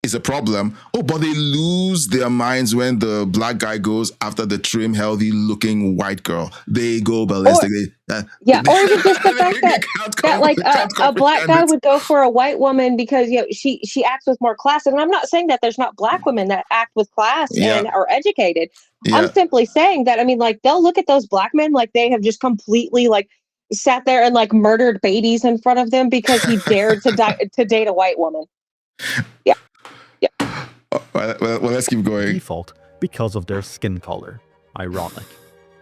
is a problem. Oh, but they lose their minds when the black guy goes after the trim, healthy looking white girl. They go ballistic. Or even just the fact that like a black guy would go for a white woman because she acts with more class. And I'm not saying that there's not black women that act with class and are educated. I'm simply saying that, I mean, like, they'll look at those black men like they have just completely like sat there and like murdered babies in front of them because he dared to date a white woman. Yeah. Well, let's keep going. Default because of their skin color. Ironic.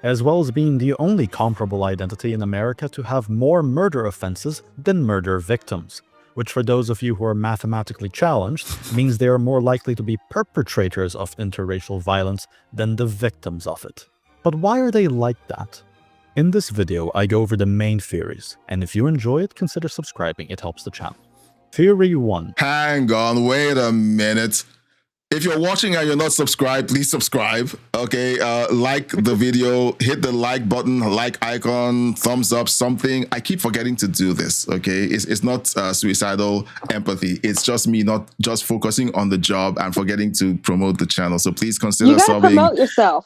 As well as being the only comparable identity in America to have more murder offenses than murder victims, which for those of you who are mathematically challenged means they are more likely to be perpetrators of interracial violence than the victims of it. But why are they like that? In this video, I go over the main theories, and if you enjoy it, consider subscribing, it helps the channel. Theory 1. Hang on, wait a minute. If you're watching and you're not subscribed, please subscribe. Okay, like the video, hit the like button, like icon, thumbs up, something. I keep forgetting to do this. Okay, it's not suicidal empathy. It's just me not just focusing on the job and forgetting to promote the channel. So please consider you gotta subbing. promote yourself.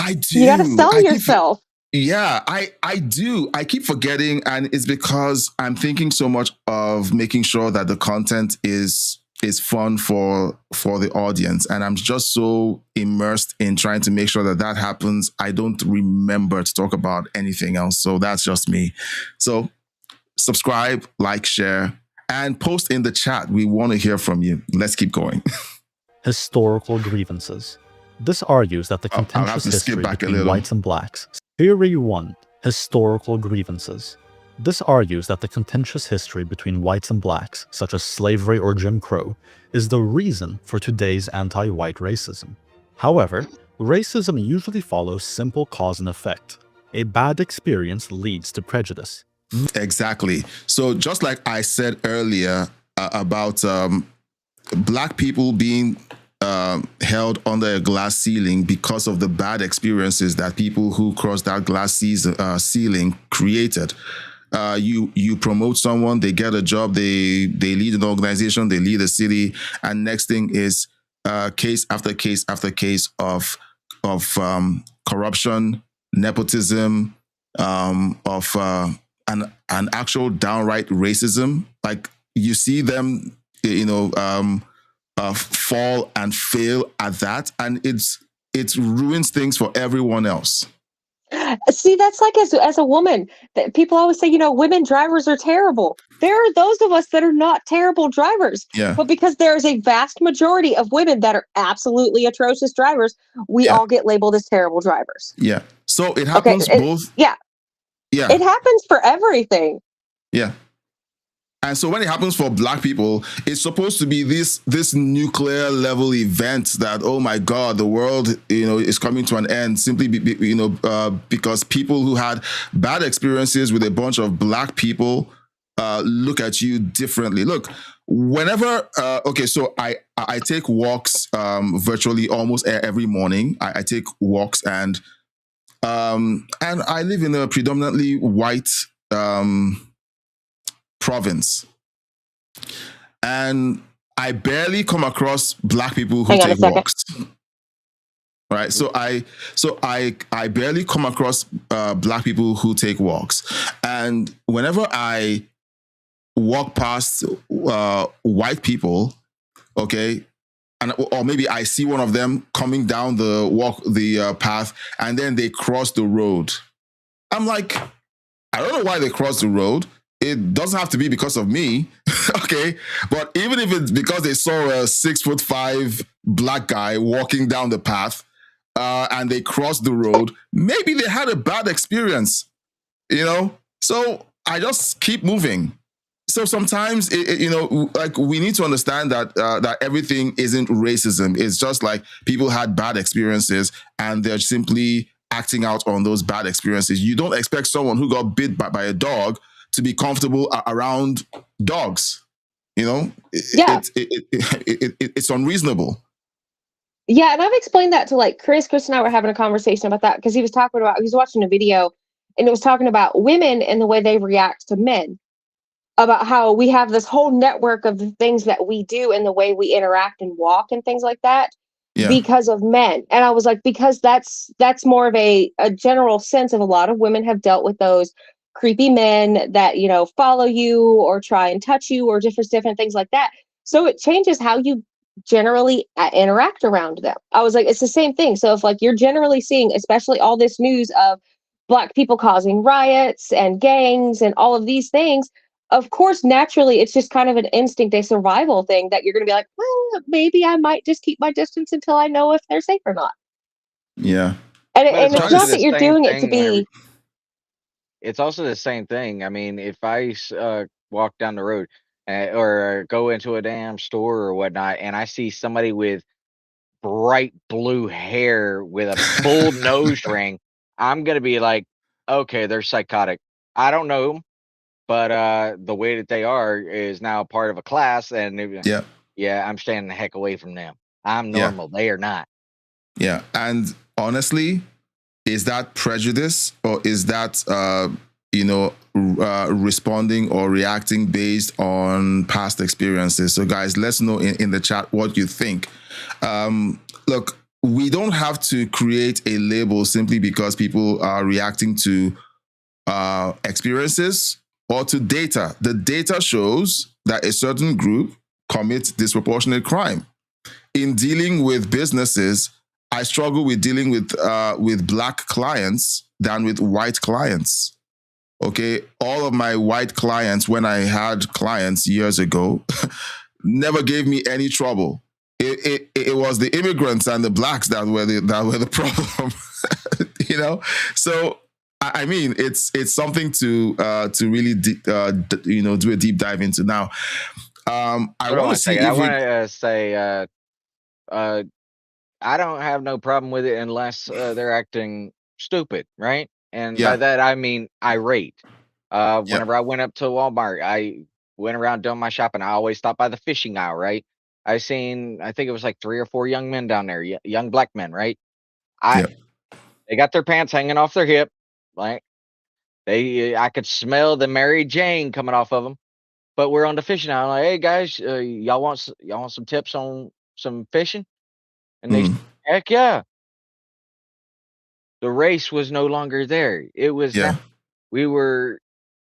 I do. You gotta sell yourself. Yeah, I do. I keep forgetting, and it's because I'm thinking so much of making sure that the content is fun for the audience, and I'm just so immersed in trying to make sure that happens. I don't remember to talk about anything else. So that's just me. So subscribe, like, share, and post in the chat. We want to hear from you. Let's keep going. Historical grievances. This argues that the contentious history between whites and blacks. Theory 1. Historical grievances. This argues that the contentious history between whites and blacks, such as slavery or Jim Crow, is the reason for today's anti-white racism. However, racism usually follows simple cause and effect. A bad experience leads to prejudice. Exactly. So just like I said earlier about black people being held under a glass ceiling because of the bad experiences that people who crossed that glass ceiling created. You promote someone, they get a job, they lead an organization, they lead a city, and next thing is case after case after case of corruption, nepotism, of an actual downright racism. Like, you see them, fall and fail at that, and it ruins things for everyone else. See, that's like as a woman, that people always say, women drivers are terrible. There are those of us that are not terrible drivers. Yeah. But because there is a vast majority of women that are absolutely atrocious drivers, we all get labeled as terrible drivers. Yeah. So it happens both. Yeah. Yeah. It happens for everything. Yeah. And so when it happens for black people, it's supposed to be this nuclear level event that, oh my God, the world, is coming to an end simply, because people who had bad experiences with a bunch of black people look at you differently. Look, whenever, so I take walks virtually almost every morning. I take walks and I live in a predominantly white province, and I barely come across black people who take walks. Right, so I barely come across black people who take walks, and whenever I walk past white people, okay, or maybe I see one of them coming down the path, and then they cross the road. I'm like, I don't know why they crossed the road. It doesn't have to be because of me, okay? But even if it's because they saw a 6'5" black guy walking down the path and they crossed the road, maybe they had a bad experience, So I just keep moving. So sometimes, like, we need to understand that everything isn't racism. It's just like people had bad experiences and they're simply acting out on those bad experiences. You don't expect someone who got bit by a dog to be comfortable around dogs, It's unreasonable. Yeah, and I've explained that to like Chris. Chris and I were having a conversation about that because he was watching a video and it was talking about women and the way they react to men. about how we have this whole network of the things that we do and the way we interact and walk and things like that because of men. And I was like, because that's more of a general sense of a lot of women have dealt with those creepy men that, you know, follow you or try and touch you or different things like that. So it changes how you generally interact around them. I was like, it's the same thing. So if like you're generally seeing, especially all this news of Black people causing riots and gangs and all of these things, of course, naturally, it's just kind of an instinct, a survival thing that you're going to be like, well, maybe I might just keep my distance until I know if they're safe or not. Yeah. And it's not that you're doing it to be. It's also the same thing. I mean, if I walk down the road or go into a damn store or whatnot, and I see somebody with bright blue hair with a full nose ring, I'm gonna be like, okay, they're psychotic. I don't know them, but the way that they are is now part of a class, and I'm staying the heck away from them. I'm normal. They are not. Yeah, and honestly, is that prejudice or is that responding or reacting based on past experiences? So guys, let's know in the chat what you think. Look, we don't have to create a label simply because people are reacting to experiences or to data. The data shows that a certain group commits disproportionate crime. In dealing with businesses, I struggle with dealing with Black clients than with white clients. Okay, all of my white clients, when I had clients years ago, never gave me any trouble. It was the immigrants and the Blacks that were the problem. You know, so I mean, it's something to really do a deep dive into. Now, I want to see. I want to say. I don't have no problem with it unless they're acting stupid, right? And by that I mean irate. Whenever I went up to Walmart, I went around doing my shopping. I always stopped by the fishing aisle, right? I think it was like 3 or 4 young men down there, young Black men, right? They got their pants hanging off their hip, like I could smell the Mary Jane coming off of them. But we're on the fishing aisle. I'm like, hey guys, y'all want some tips on some fishing? And they, heck yeah. The race was no longer there. It was we were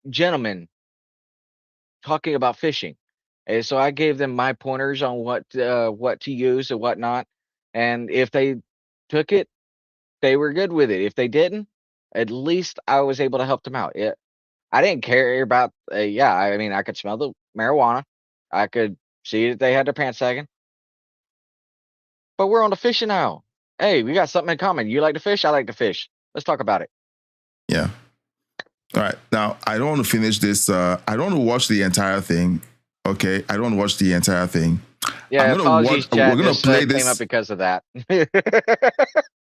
gentlemen talking about fishing. And so I gave them my pointers on what to use and whatnot. And if they took it, they were good with it. If they didn't, at least I was able to help them out. I didn't care about I mean, I could smell the marijuana. I could see that they had their pants sagging. But we're on the fishing aisle. Hey, we got something in common. You like to fish? I like to fish. Let's talk about it. Yeah. All right. Now, I don't want to finish this. I don't want to watch the entire thing. Okay. I don't want to watch the entire thing. Yeah, apologies, chat. We're going to play this. Came up because of that.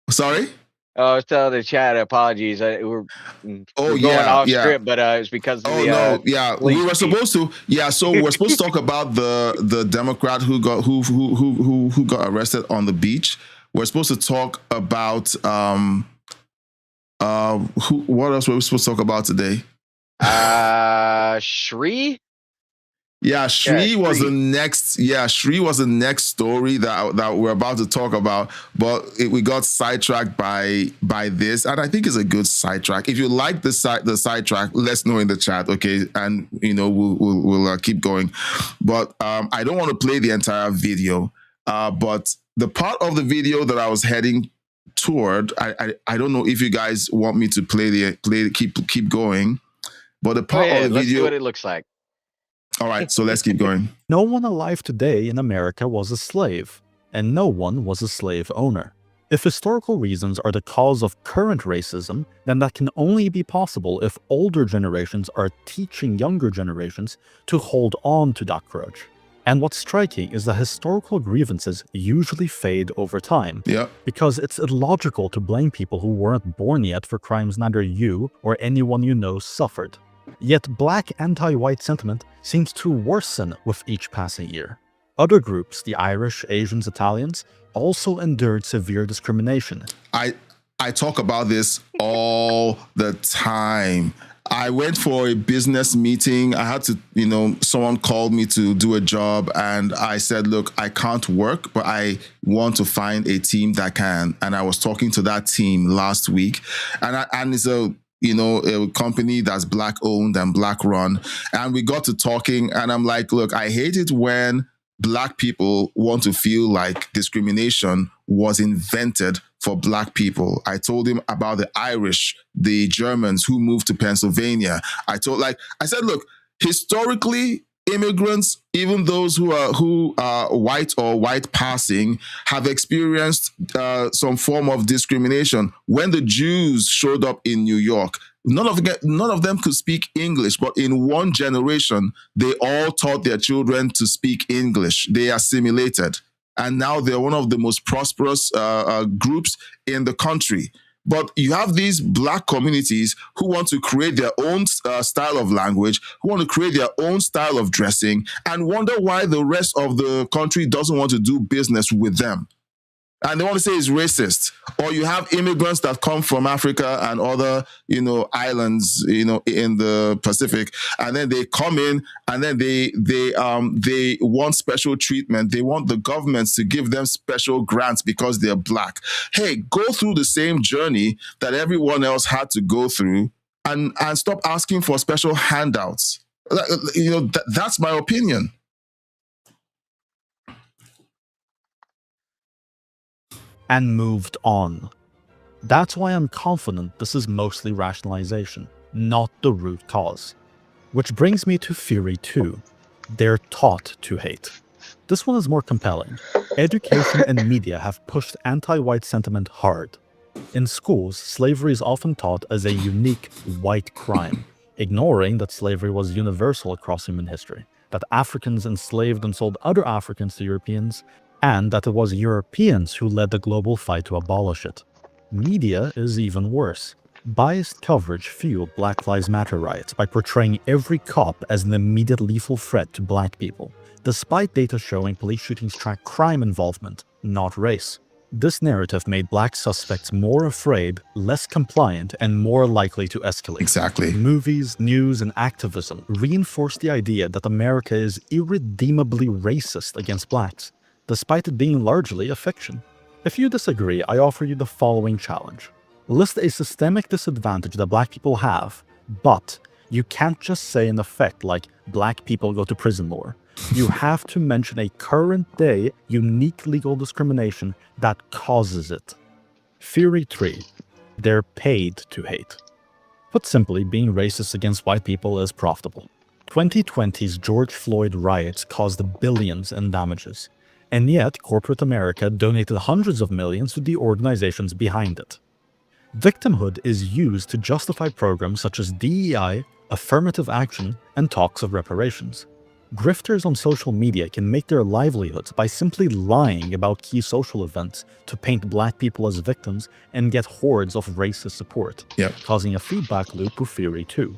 Sorry? I was telling the chat, apologies. We're going off script, but it's because of we were supposed to. Yeah, so we're supposed to talk about the Democrat who got arrested on the beach. We're supposed to talk about what else were we supposed to talk about today? Shree? Yeah, Shree was the next. Yeah, Shree was the next story that we're about to talk about, but we got sidetracked by this, and I think it's a good sidetrack. If you like the sidetrack, let's know in the chat, okay? And we'll keep going. But I don't want to play the entire video. But the part of the video that I was heading toward, I don't know if you guys want me to keep going. But the part of the let's video, see what it looks like. All right, so let's keep going. No one alive today in America was a slave, and no one was a slave owner. If historical reasons are the cause of current racism, then that can only be possible if older generations are teaching younger generations to hold on to that grudge. And what's striking is that historical grievances usually fade over time, because it's illogical to blame people who weren't born yet for crimes neither you or anyone you know suffered. Yet Black anti-white sentiment seems to worsen with each passing year. Other groups, the Irish, Asians, Italians, also endured severe discrimination. I talk about this all the time. I went for a business meeting. I had to, someone called me to do a job, and I said, look, I can't work, but I want to find a team that can. And I was talking to that team last week, and it's a company that's Black owned and Black run. And we got to talking, and I'm like, look, I hate it when Black people want to feel like discrimination was invented for Black people. I told him about the Irish, the Germans who moved to Pennsylvania. I said, look, historically, immigrants, even those who are white or white passing, have experienced some form of discrimination. When the Jews showed up in New York, none of them could speak English, but in one generation, they all taught their children to speak English. They assimilated. And now they're one of the most prosperous groups in the country. But you have these Black communities who want to create their own style of language, who want to create their own style of dressing, and wonder why the rest of the country doesn't want to do business with them. And they want to say it's racist. Or you have immigrants that come from Africa and other, islands, in the Pacific, and then they come in and then they want special treatment. They want the governments to give them special grants because they're Black. Hey, go through the same journey that everyone else had to go through, and stop asking for special handouts. That's my opinion. And moved on. That's why I'm confident this is mostly rationalization, not the root cause. Which brings me to theory 2. They're taught to hate. This one is more compelling. Education and media have pushed anti-white sentiment hard. In schools, slavery is often taught as a unique white crime, ignoring that slavery was universal across human history, that Africans enslaved and sold other Africans to Europeans, and that it was Europeans who led the global fight to abolish it. Media is even worse. Biased coverage fueled Black Lives Matter riots by portraying every cop as an immediate lethal threat to Black people, despite data showing police shootings track crime involvement, not race. This narrative made Black suspects more afraid, less compliant, and more likely to escalate. Exactly. Movies, news, and activism reinforced the idea that America is irredeemably racist against Blacks, despite it being largely a fiction. If you disagree, I offer you the following challenge. List a systemic disadvantage that Black people have, but you can't just say an effect like Black people go to prison more. You have to mention a current-day, unique legal discrimination that causes it. Theory 3. They're paid to hate. Put simply, being racist against white people is profitable. 2020's George Floyd riots caused billions in damages. And yet, corporate America donated hundreds of millions to the organizations behind it. Victimhood is used to justify programs such as DEI, affirmative action, and talks of reparations. Grifters on social media can make their livelihoods by simply lying about key social events to paint Black people as victims and get hordes of racist support, causing a feedback loop with Theory 2.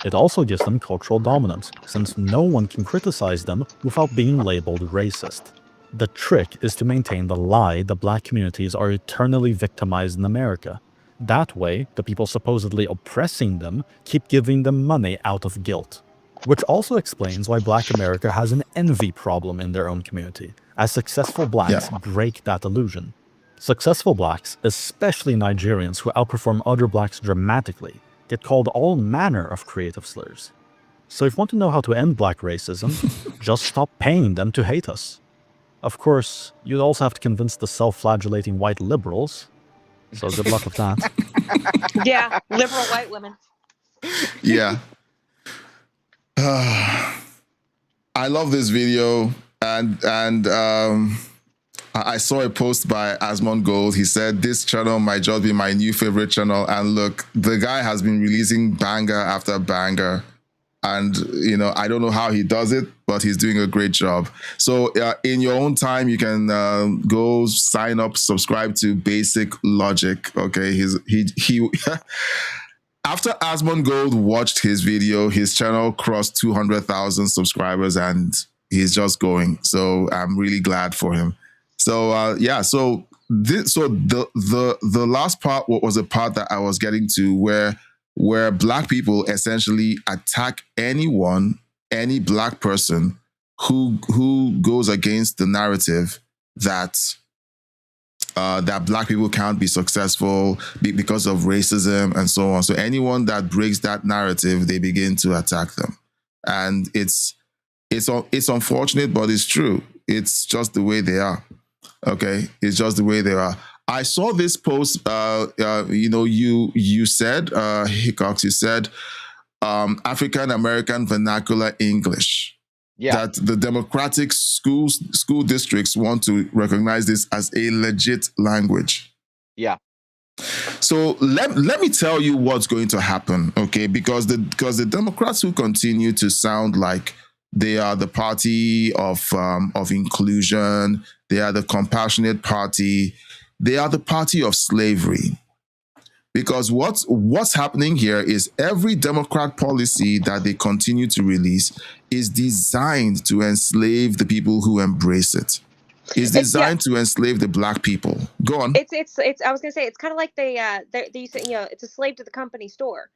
It also gives them cultural dominance, since no one can criticize them without being labeled racist. The trick is to maintain the lie that Black communities are eternally victimized in America. That way, the people supposedly oppressing them keep giving them money out of guilt. Which also explains why Black America has an envy problem in their own community, as successful Blacks break that illusion. Successful Blacks, especially Nigerians who outperform other Blacks dramatically, get called all manner of creative slurs. So if you want to know how to end Black racism, just stop paying them to hate us. Of course, you'd also have to convince the self-flagellating white liberals, so good luck with that. Yeah, liberal white women. Yeah. I love this video, and I saw a post by Asmon Gold. He said, this channel might just be my new favorite channel. And look, the guy has been releasing banger after banger. And, I don't know how he does it, but he's doing a great job. So in your own time, you can go sign up, subscribe to Basic Logic. Okay, he after Asmon Gold watched his video, his channel crossed 200,000 subscribers, and he's just going. So I'm really glad for him. So the last part was a part that I was getting to, where where black people essentially attack any black person who goes against the narrative that that black people can't be successful because of racism and so on. So anyone that breaks that narrative, they begin to attack them, and it's unfortunate, but it's true. It's just the way they are. Okay, it's just the way they are. I saw this post. You said, Hickox, you said African American vernacular English. Yeah. That the Democratic school districts want to recognize this as a legit language. Yeah. So let me tell you what's going to happen, okay? Because the Democrats who continue to sound like they are the party of inclusion, they are the compassionate party, they are the party of slavery. Because what's happening here is every Democrat policy that they continue to release is designed to enslave the people who embrace it. It's designed to enslave the black people. Go on. It's I was gonna say it's kind of like they say, it's a slave to the company store.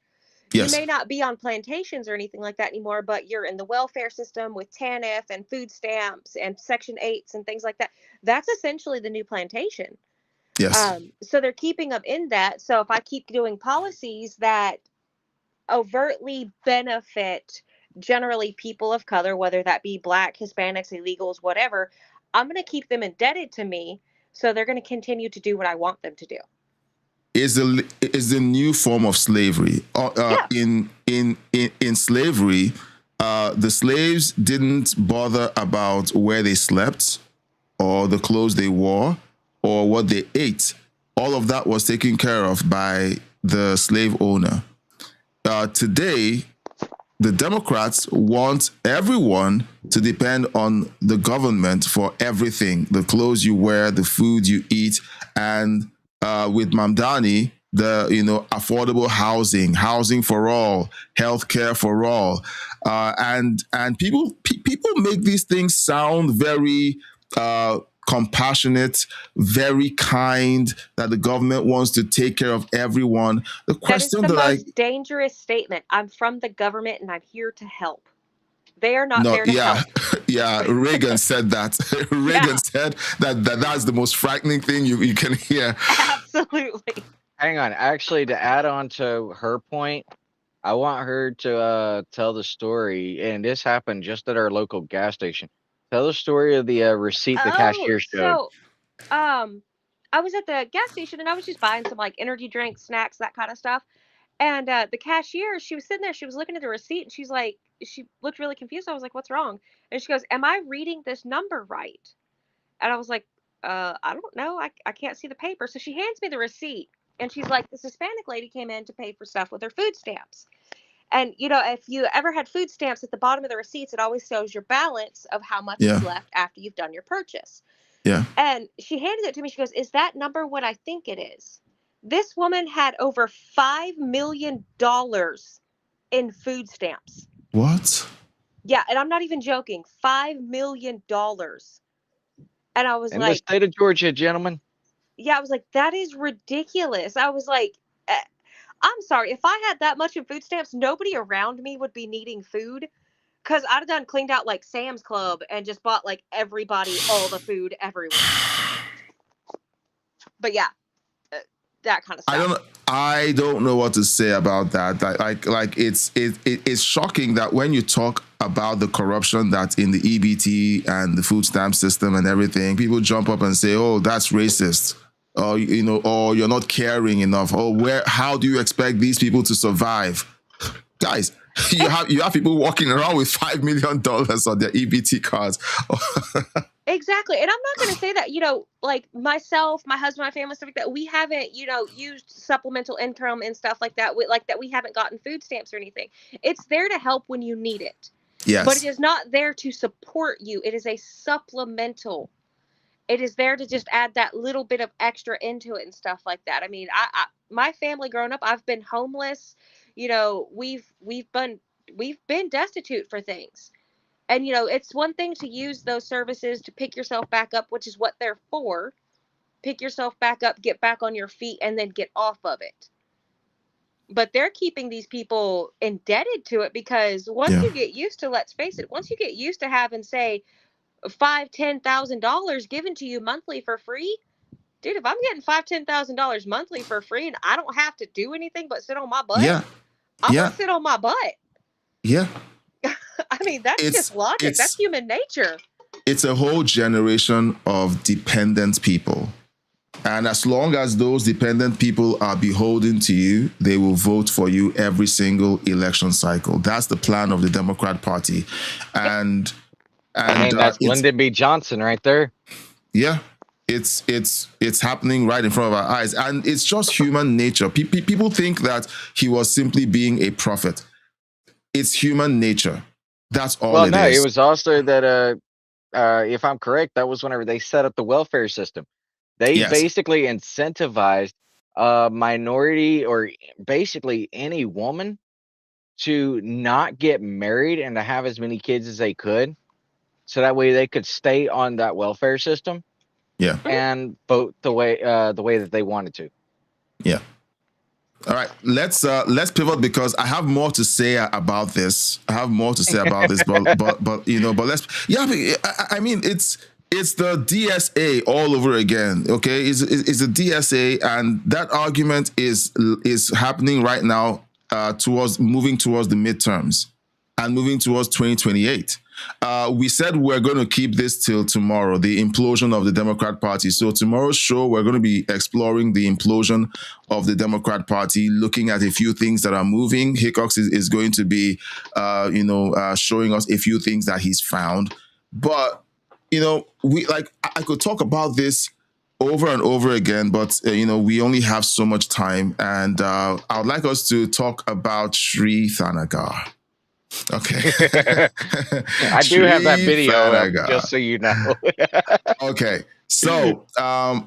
Yes. You may not be on plantations or anything like that anymore, but you're in the welfare system with TANF and food stamps and Section 8s and things like that. That's essentially the new plantation. Yes. So they're keeping them in that. So if I keep doing policies that overtly benefit generally people of color, whether that be black, Hispanics, illegals, whatever, I'm going to keep them indebted to me. So they're going to continue to do what I want them to do. Is the new form of slavery. In slavery, the slaves didn't bother about where they slept or the clothes they wore or what they ate. All of that was taken care of by the slave owner. Today, the Democrats want everyone to depend on the government for everything: the clothes you wear, the food you eat, and with Mamdani, the affordable housing for all, healthcare for all, and people make these things sound very compassionate, very kind, that the government wants to take care of everyone. The question that is the most dangerous statement. I'm from the government and I'm here to help. They are not there to help. Yeah, Reagan said that. Reagan said that's the most frightening thing you can hear. Absolutely. Hang on. Actually, to add on to her point, I want her to tell the story, and this happened just at our local gas station. Tell the story of the receipt the cashier showed. So, I was at the gas station and I was just buying some like energy drinks, snacks, that kind of stuff. And the cashier, she was sitting there, she was looking at the receipt and she's like, she looked really confused. I was like, what's wrong? And she goes, am I reading this number right? And I was like, I don't know. I can't see the paper. So she hands me the receipt and she's like, this Hispanic lady came in to pay for stuff with her food stamps. And, if you ever had food stamps at the bottom of the receipts, it always shows your balance of how much is left after you've done your purchase. Yeah. And she handed it to me. She goes, is that number what I think it is? This woman had over $5 million in food stamps. What? Yeah, and I'm not even joking. $5 million. And I was in like, the state of Georgia, gentlemen. Yeah, I was like, that is ridiculous. I was like, I'm sorry. If I had that much in food stamps, nobody around me would be needing food. Because I'd have done cleaned out like Sam's Club and just bought like everybody all the food everywhere. But yeah, that kind of stuff. I don't know what to say about that. Like it's shocking that when you talk about the corruption that's in the EBT and the food stamp system and everything, people jump up and say, "Oh, that's racist," or or "You're not caring enough," or how do you expect these people to survive? Guys, you have people walking around with $5 million on their EBT cards. Exactly. And I'm not going to say that, like myself, my husband, my family, stuff like that, we haven't, used supplemental income and stuff like that. We haven't gotten food stamps or anything. It's there to help when you need it. Yes. But it is not there to support you. It is a supplemental. It is there to just add that little bit of extra into it and stuff like that. I mean, my family growing up, I've been homeless. We've been destitute for things. And, it's one thing to use those services to pick yourself back up, which is what they're for. Pick yourself back up, get back on your feet, and then get off of it. but they're keeping these people indebted to it, because once you get used to, let's face it, once you get used to having, say, $5,000-$10,000 given to you monthly for free, dude, if I'm getting $5,000-$10,000 monthly for free and I don't have to do anything but sit on my butt, I'm gonna sit on my butt. Yeah. I mean, that's just logic. That's human nature. It's a whole generation of dependent people. And as long as those dependent people are beholden to you, they will vote for you every single election cycle. That's the plan of the Democrat Party. And I mean, that's Lyndon B. Johnson right there. Yeah. It's happening right in front of our eyes. And it's just human nature. People think that he was simply being a prophet. It's human nature. That's all it is. Well, no, it was also that, if I'm correct, that was whenever they set up the welfare system. They basically incentivized minority or basically any woman to not get married and to have as many kids as they could, so that way they could stay on that welfare system. Yeah. And vote the way that they wanted to. Yeah. All right, let's pivot, because I have more to say about this. but let's. Yeah, I mean, it's the DSA all over again. Okay, it's the DSA, and that argument is happening right now moving towards the midterms and moving towards 2028. We said we're going to keep this till tomorrow, the implosion of the Democrat Party. So tomorrow's show, we're going to be exploring the implosion of the Democrat Party, looking at a few things that are moving. Hickox is going to be, showing us a few things that he's found. But, I could talk about this over and over again, but, we only have so much time. And I would like us to talk about Sri Thanagar. Okay. I do have that video up, just so you know. Okay. So I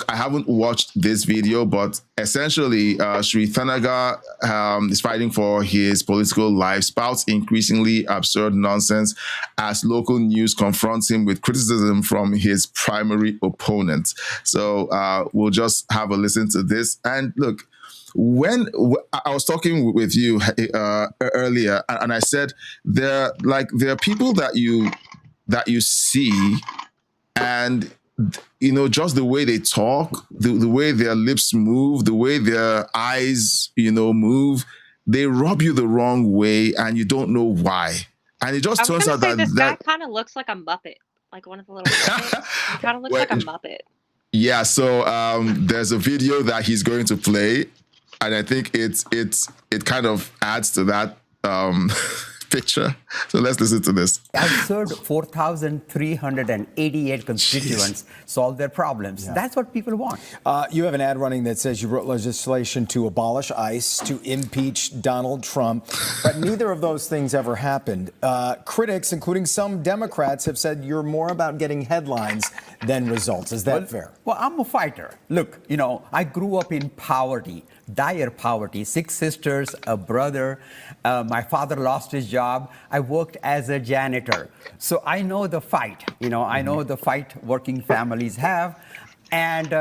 haven't watched this video, but essentially Sri Thanagar is fighting for his political life, spouts increasingly absurd nonsense as local news confronts him with criticism from his primary opponent. So we'll just have a listen to this. And look, when I was talking with you earlier, and I said there are people that you see, and just the way they talk, the way their lips move, the way their eyes move, they rub you the wrong way, and you don't know why. And it just turns out that this guy kind of looks like a Muppet, like one of the little Muppets. He kind of looks like a Muppet. Yeah. So there's a video that he's going to play. And I think it kind of adds to that picture. So let's listen to this. Absurd 4,388 constituents solve their problems. Yeah. That's what people want. You have an ad running that says you wrote legislation to abolish ICE, to impeach Donald Trump, but neither of those things ever happened. Critics, including some Democrats, have said you're more about getting headlines than results. Is that fair? Well, I'm a fighter. Look, I grew up in poverty. Dire poverty, 6 sisters, a brother. My father lost his job. I worked as a janitor. So I know the fight. I know the fight working families have. And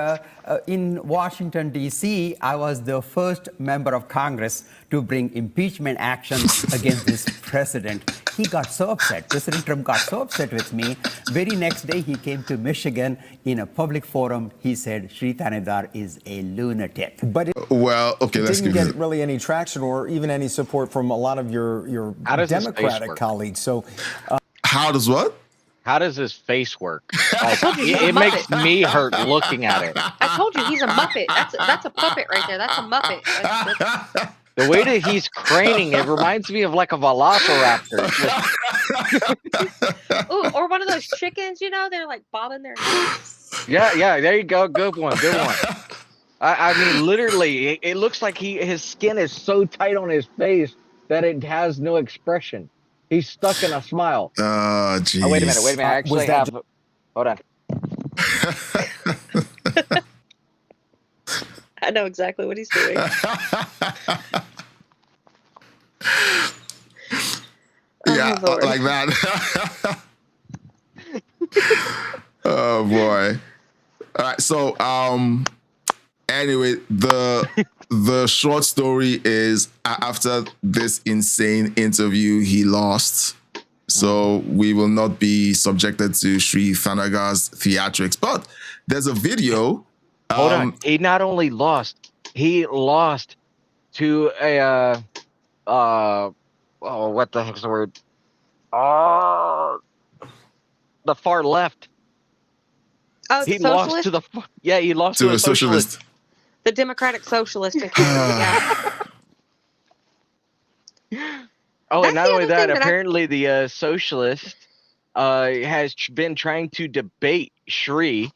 in Washington, D.C., I was the first member of Congress to bring impeachment actions against this president. He got so upset. President Trump got so upset with me. Very next day, he came to Michigan in a public forum. He said, Sri Thanagar is a lunatic. But let's didn't get really any traction or even any support from a lot of your Democratic colleagues. So, how does what? How does his face work? Like, it makes me hurt looking at it. I told you he's a Muppet. That's a puppet right there. That's a Muppet. The way that he's craning, it reminds me of like a velociraptor. Ooh, or one of those chickens, they're like bobbing their heads. Yeah, there you go. Good one. I mean, literally, it looks like his skin is so tight on his face that it has no expression. He's stuck in a smile. Oh, geez. Oh, wait a minute. I actually have... Hold on. I know exactly what he's doing. Yeah, like that. Oh, boy. All right, so... Anyway, the short story is after this insane interview, he lost. So we will not be subjected to Sri Thanaga's theatrics. But there's a video. Hold on. He not only lost, he lost to a oh, what the heck's the word? The far left. Oh, He the lost socialist? to the he lost To to a socialist. The Democratic Socialist in Canada. Oh, That's and not the only other that, thing that apparently the socialist has been trying to debate Shri,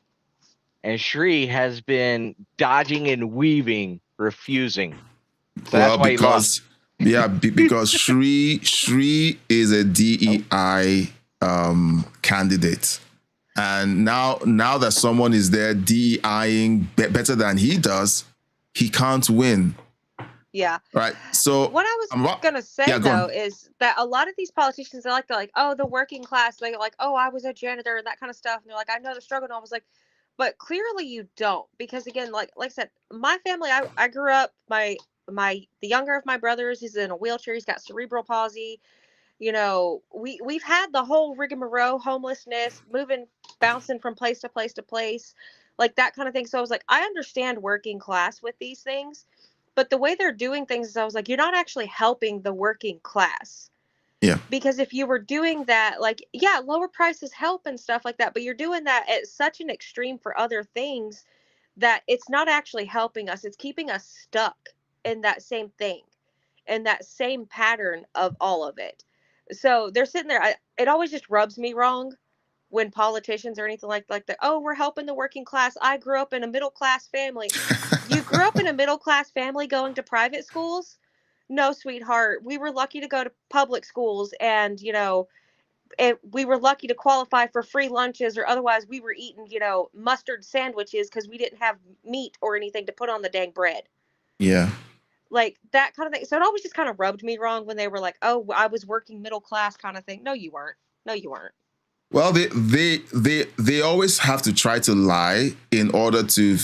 and Shri has been dodging and weaving, refusing. So that's why he lost. Because Shri is a DEI candidate. And now that someone is there DEIing better than he does, he can't win. Yeah. Right. So what I was gonna say though is that a lot of these politicians they're like, oh, the working class, they're like, oh, I was a janitor and that kind of stuff. And they're like, I know the struggle. And I was like, but clearly you don't, because again, like I said, my family, I grew up, the younger of my brothers is in a wheelchair, he's got cerebral palsy. You know, we've had the whole rigmarole, homelessness, bouncing from place to place to place, like that kind of thing. So I was like, I understand working class with these things, but the way they're doing things is I was like, you're not actually helping the working class. Yeah. Because if you were doing that, like, yeah, lower prices help and stuff like that, but you're doing that at such an extreme for other things that it's not actually helping us. It's keeping us stuck in that same thing, in that same pattern of all of it. So they're sitting there. It always just rubs me wrong when politicians or anything like that. Oh, we're helping the working class. I grew up in a middle class family. You grew up in a middle class family going to private schools? No, sweetheart. We were lucky to go to public schools, and we were lucky to qualify for free lunches, or otherwise we were eating mustard sandwiches because we didn't have meat or anything to put on the dang bread. Yeah. Like that kind of thing. So it always just kind of rubbed me wrong when they were like, "Oh, I was working middle class," kind of thing. No, you weren't. No, you weren't. Well, they always have to try to lie in order to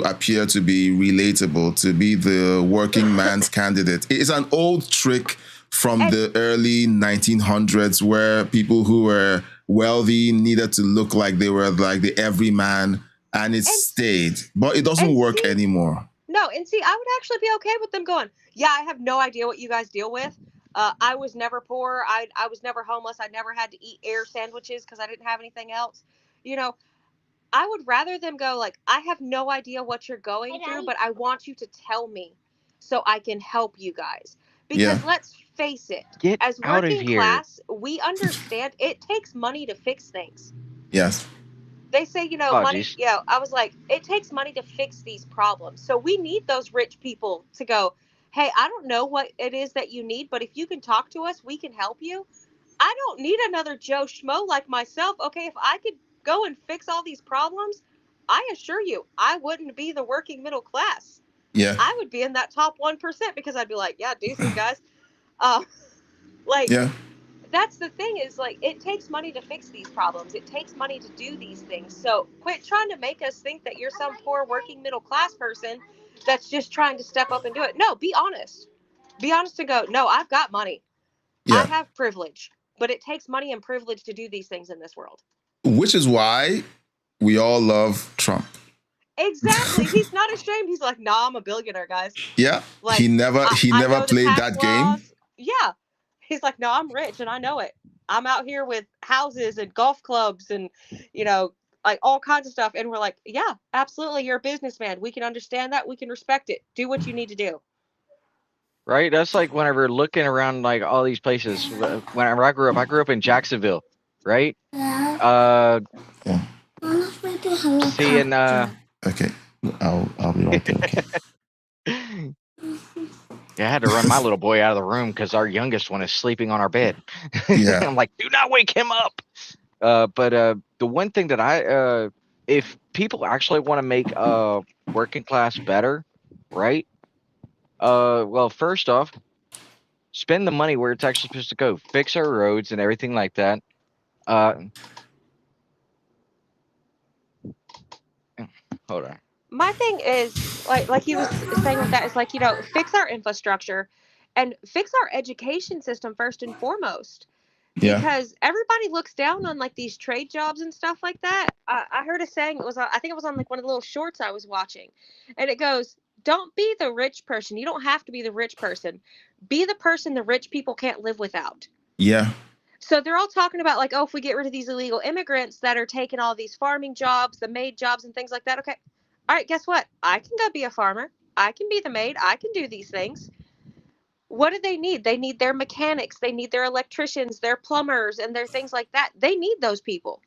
appear to be relatable, to be the working man's candidate. It's an old trick from the early 1900s where people who were wealthy needed to look like they were like the everyman, and it stayed. But it doesn't work anymore. No, and see, I would actually be okay with them going, yeah, I have no idea what you guys deal with. I was never poor. I was never homeless. I never had to eat air sandwiches because I didn't have anything else. I would rather them go like, I have no idea what you're going through, but I want you to tell me so I can help you guys. Because let's face it, as working class, we understand it takes money to fix things. Yes. They say, money, I was like, it takes money to fix these problems. So we need those rich people to go, hey, I don't know what it is that you need, but if you can talk to us, we can help you. I don't need another Joe Schmo like myself. Okay, if I could go and fix all these problems, I assure you, I wouldn't be the working middle class. Yeah. I would be in that top 1% because I'd be like, yeah, deuces, guys. That's the thing is, like, it takes money to fix these problems. It takes money to do these things. So quit trying to make us think that you're some poor working middle class person that's just trying to step up and do it. No, be honest. Be honest and go, no, I've got money. I have privilege, but it takes money and privilege to do these things in this world. Which is why we all love Trump. Exactly. He's not ashamed. He's like, nah, I'm a billionaire, guys. Yeah. Like, he never played that game. Yeah. He's like, no, I'm rich and I know it. I'm out here with houses and golf clubs and, like all kinds of stuff. And we're like, yeah, absolutely. You're a businessman. We can understand that. We can respect it. Do what you need to do. Right? That's like whenever looking around like all these places. Whenever I grew up in Jacksonville, right? Seeing Okay. I'll be right there. Okay. Yeah, I had to run my little boy out of the room because our youngest one is sleeping on our bed. Yeah. I'm like, do not wake him up. But the one thing that if people actually want to make working class better, right? Well, first off, spend the money where it's actually supposed to go. Fix our roads and everything like that. Hold on. My thing is like he was saying with that is like, fix our infrastructure and fix our education system first and foremost. Yeah. Because everybody looks down on like these trade jobs and stuff like that. I heard a saying, I think it was on like one of the little shorts I was watching, and it goes, "Don't be the rich person. You don't have to be the rich person. Be the person the rich people can't live without." Yeah. So they're all talking about like, oh, if we get rid of these illegal immigrants that are taking all these farming jobs, the maid jobs and things like that. Okay, all right, guess what? I can go be a farmer. I can be the maid. I can do these things. What do they need? They need their mechanics, they need their electricians, their plumbers, and their things like that. They need those people.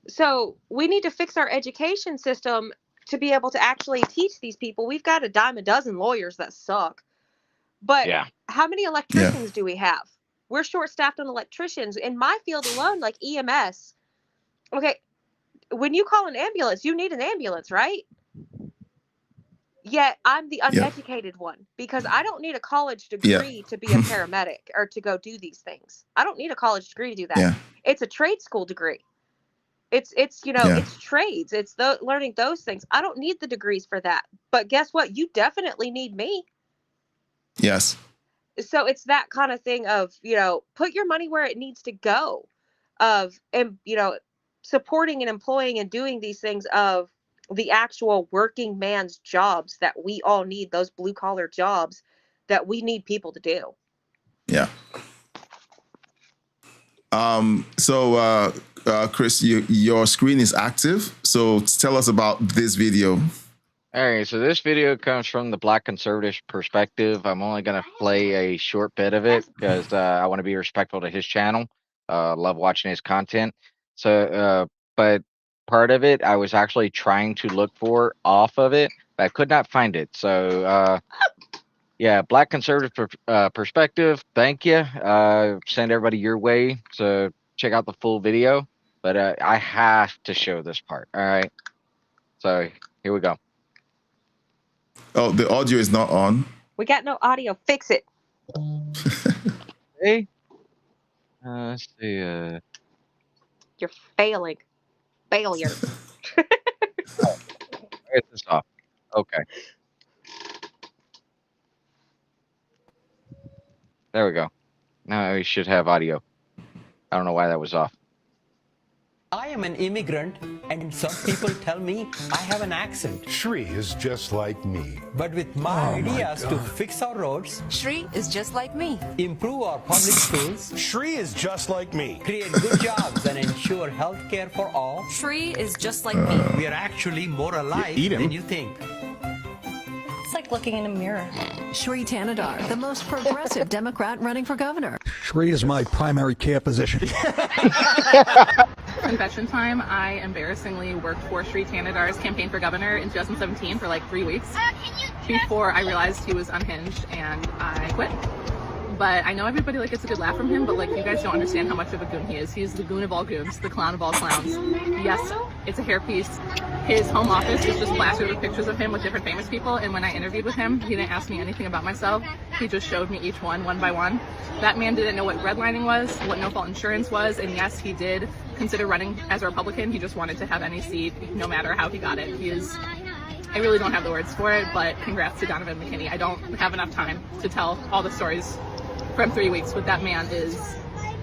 So we need to fix our education system to be able to actually teach these people. We've got a dime a dozen lawyers that suck. But how many electricians do we have? We're short staffed on electricians. In my field alone, like EMS, okay, when you call an ambulance, you need an ambulance, right? Yet I'm the uneducated one because I don't need a college degree to be a paramedic or to go do these things. I don't need a college degree to do that. It's a trade school degree. It's it's trades. It's learning those things. I don't need the degrees for that. But guess what? You definitely need me. Yes. So it's that kind of thing of, put your money where it needs to go, and supporting and employing and doing these things of the actual working man's jobs that we all need, those blue collar jobs that we need people to do. Yeah. So Chris, your screen is active. So tell us about this video. All right, so this video comes from the Black conservative perspective. I'm only going to play a short bit of it because I want to be respectful to his channel. Love watching his content. So, but part of it, I was actually trying to look for off of it, but I could not find it. So, yeah, Black conservative perspective. Thank you. Send everybody your way to check out the full video. But I have to show this part. All right. So here we go. Oh, the audio is not on. We got no audio. Fix it. Hey. Let's see. You're failing. Failure. Get this off. Okay. There we go. Now we should have audio. I don't know why that was off. I am an immigrant, and some people tell me I have an accent. Shri is just like me. But with my ideas to fix our roads, Shri is just like me. Improve our public schools, Shri is just like me. Create good jobs and ensure health care for all, Shri is just like me. We are actually more alike than you think. It's like looking in a mirror. Shri Tanadar, the most progressive Democrat running for governor. Shri is my primary care physician. Confession time, I embarrassingly worked for Shri Tanadar's campaign for governor in 2017 for like 3 weeks before I realized he was unhinged and I quit. But I know everybody gets a good laugh from him, but you guys don't understand how much of a goon he is. He's the goon of all goons, the clown of all clowns. Yes, it's a hairpiece. His home office is just plastered with pictures of him with different famous people, and when I interviewed with him, he didn't ask me anything about myself. He just showed me each one by one. That man didn't know what redlining was, what no-fault insurance was, and yes, he did consider running as a Republican. He just wanted to have any seat, no matter how he got it. I really don't have the words for it, but congrats to Donovan McKinney. I don't have enough time to tell all the stories from 3 weeks with that man is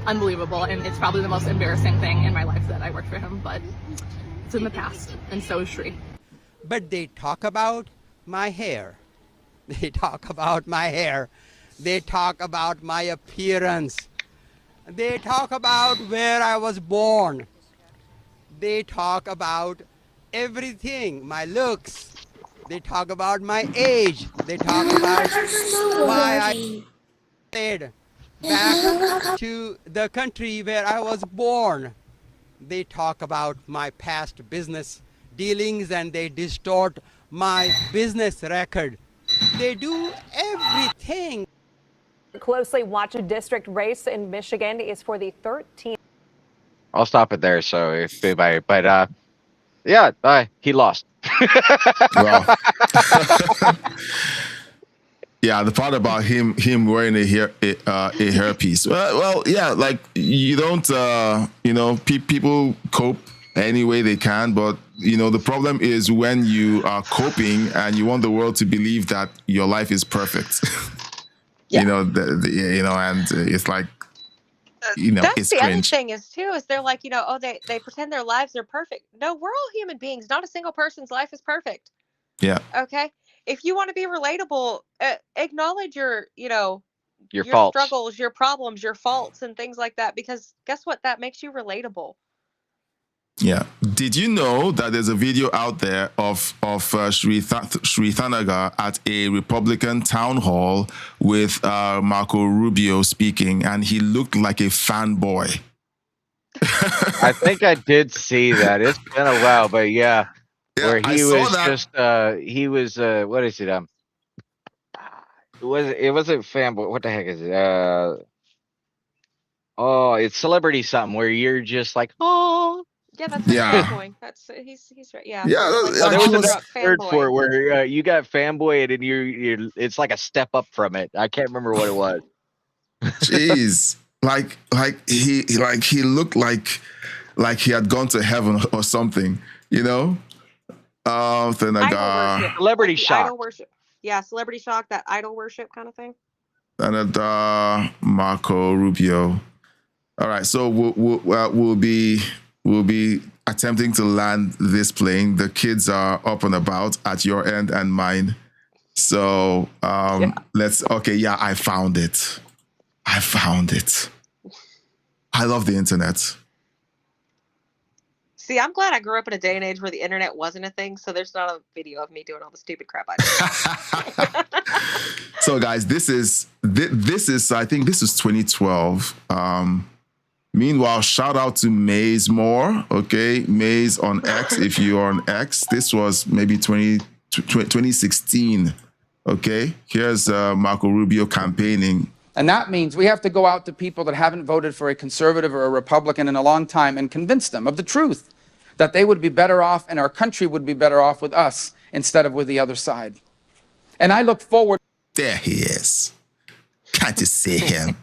unbelievable, and it's probably the most embarrassing thing in my life that I worked for him, but it's in the past, and so is Shri. But they talk about my hair. They talk about my hair. They talk about my appearance. They talk about where I was born. They talk about everything, my looks. They talk about my age. They talk about why I back to the country where I was born. They talk about my past business dealings and they distort my business record. They do everything. Closely watch a district race in Michigan is for the 13th. I'll stop it there. So if anybody, but yeah, he lost. Wow. Yeah, the part about him wearing a hairpiece. Well, yeah, you don't, people cope any way they can. But the problem is when you are coping and you want the world to believe that your life is perfect. And it's like, That's it's the other cringe. thing is too, is they're like, oh, they pretend their lives are perfect. No, we're all human beings. Not a single person's life is perfect. Yeah. Okay. If you want to be relatable, acknowledge your faults, struggles, your problems, your faults, and things like that. Because guess what? That makes you relatable. Yeah. Did you know that there's a video out there of Sri Thanagar at a Republican town hall with Marco Rubio speaking, and he looked like a fanboy. I think I did see that. It's been a while, but yeah, where he was just he was what is it? It wasn't fanboy. What the heck is it? Oh, it's celebrity something where you're just like, oh. Yeah, that's fanboy. That's he's right. Yeah. Yeah, there was another word for it where you got fanboy and you're it's like a step up from it. I can't remember what it was. Jeez, like he looked like he had gone to heaven or something, Thanagar. Celebrity shock. Idol worship. Yeah, celebrity shock. That idol worship kind of thing. Thanagar, Marco Rubio. All right, so we'll be attempting to land this plane. The kids are up and about at your end and mine. So let's. Okay, yeah, I found it. I love the internet. See, I'm glad I grew up in a day and age where the internet wasn't a thing, so there's not a video of me doing all the stupid crap I did. So, guys, this is I think this is 2012. Meanwhile, shout out to Maze Moore. Okay, Maze on X. If you're on X, this was maybe 2016. Okay, here's Marco Rubio campaigning. And that means we have to go out to people that haven't voted for a conservative or a Republican in a long time and convince them of the truth, that they would be better off and our country would be better off with us instead of with the other side. And I look forward. There he is. Can't you see him?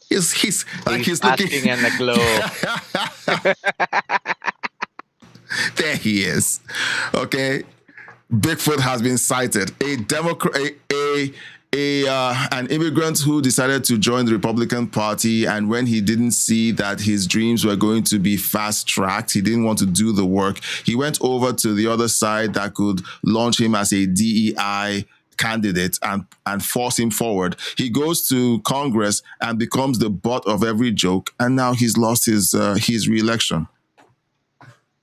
He's looking in the glow. There he is. Okay. Bigfoot has been sighted. An immigrant who decided to join the Republican Party, and when he didn't see that his dreams were going to be fast-tracked, he didn't want to do the work. He went over to the other side that could launch him as a DEI candidate and force him forward. He goes to Congress and becomes the butt of every joke, and now he's lost his re-election.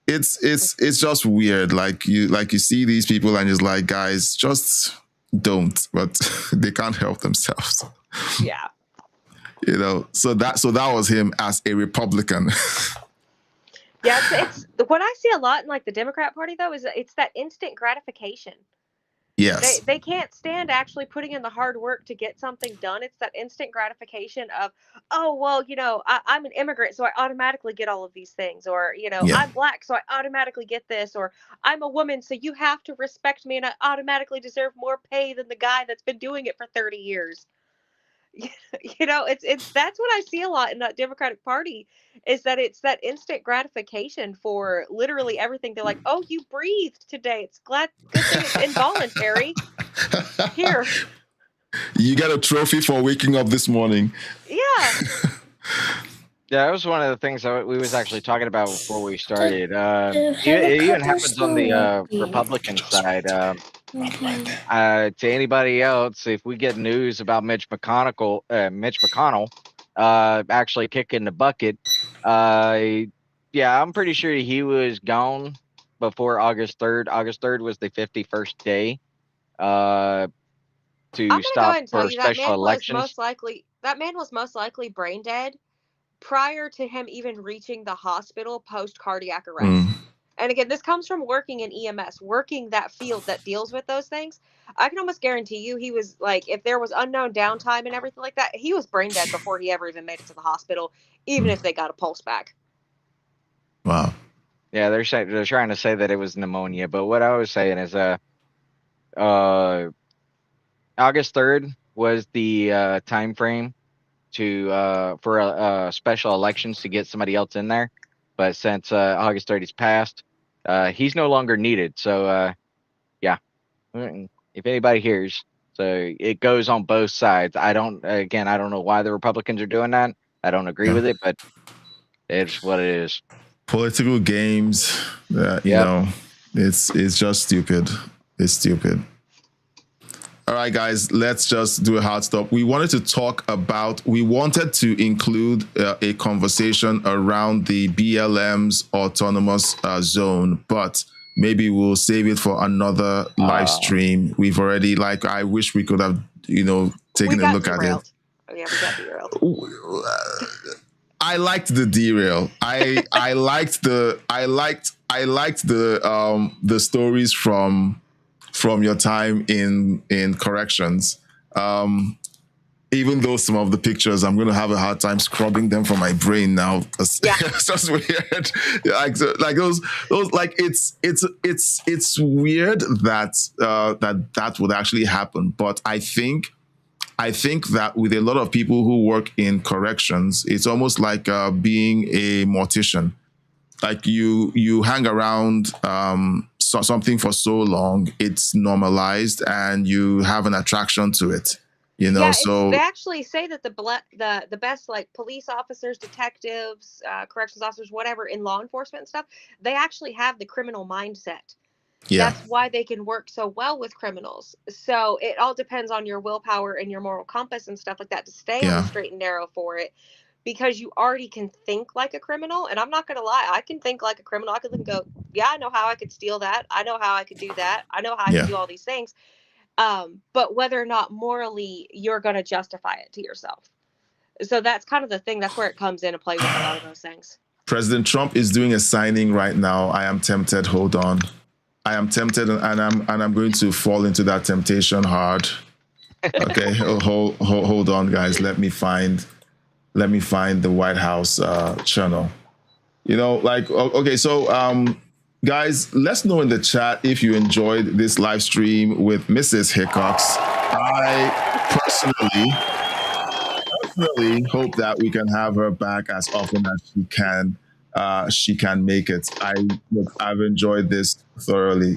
It's just weird. Like you see these people and it's like, guys, just don't, but they can't help themselves. Yeah. So that was him as a Republican. Yeah, it's what I see a lot in like the Democrat Party though is it's that instant gratification. Yes. They can't stand actually putting in the hard work to get something done. It's that instant gratification of, oh, well, I'm an immigrant, so I automatically get all of these things. Or, I'm black, so I automatically get this. Or I'm a woman, so you have to respect me and I automatically deserve more pay than the guy that's been doing it for 30 years. It's that's what I see a lot in that Democratic Party is that it's that instant gratification for literally everything. They're like, oh, you breathed today. It's good thing it's involuntary. Here. You got a trophy for waking up this morning. Yeah. Yeah, that was one of the things that we was actually talking about before we started. It even happens on the Republican side. To anybody else, if we get news about Mitch McConnell actually kicking the bucket, I'm pretty sure he was gone before August 3rd. August 3rd was the 51st day to stop for special elections. That man was most likely brain dead prior to him even reaching the hospital post cardiac arrest. And again, this comes from working in EMS, working that field that deals with those things. I can almost guarantee you he was like, if there was unknown downtime and everything like that, he was brain dead before he ever even made it to the hospital, even if they got a pulse back. Wow. Yeah, they're trying to say that it was pneumonia, but what I was saying is August 3rd was the time frame for special elections to get somebody else in there. But since August 30's passed, he's no longer needed. So, yeah, if anybody hears, so it goes on both sides. I don't know why the Republicans are doing that. I don't agree with it, but it's what it is. Political games, you know, it's just stupid. It's stupid. All right, guys, let's just do a hard stop. We wanted to include a conversation around the BLM's autonomous zone, but maybe we'll save it for another live stream. We've already, I wish we could have, taken a look at it. Oh, yeah, we got derailed. I liked the derail. I liked the stories from your time in corrections. Even though some of the pictures, I'm going to have a hard time scrubbing them from my brain now. It's just weird. It's weird that would actually happen. But I think that with a lot of people who work in corrections, it's almost like being a mortician. Like you hang around something for so long, it's normalized, and you have an attraction to it. So they actually say that the best police officers, detectives, corrections officers, whatever in law enforcement and stuff, they actually have the criminal mindset. Yeah. That's why they can work so well with criminals. So it all depends on your willpower and your moral compass and stuff like that to stay on the straight and narrow for it, because you already can think like a criminal. And I'm not going to lie, I can think like a criminal. I can go, yeah, I know how I could steal that. I know how I could do that. I know how I can do all these things. But whether or not morally you're going to justify it to yourself. So that's kind of the thing. That's where it comes into play with a lot of those things. President Trump is doing a signing right now. I am tempted. Hold on. I am tempted, and I'm going to fall into that temptation hard. Okay, hold on, guys. Let me find the White House channel. Okay, so guys, let's know in the chat if you enjoyed this live stream with Mrs. Hickox. I personally hope that we can have her back as often as she can make it. I've enjoyed this thoroughly.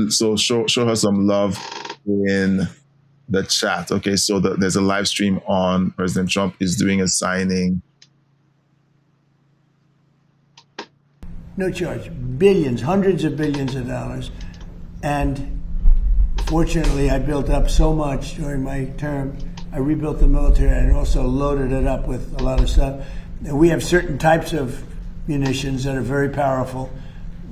So show her some love in the chat. Okay, so there's a live stream on. President Trump is doing a signing. No charge. Billions, hundreds of billions of dollars. And fortunately, I built up so much during my term. I rebuilt the military and also loaded it up with a lot of stuff. And we have certain types of munitions that are very powerful,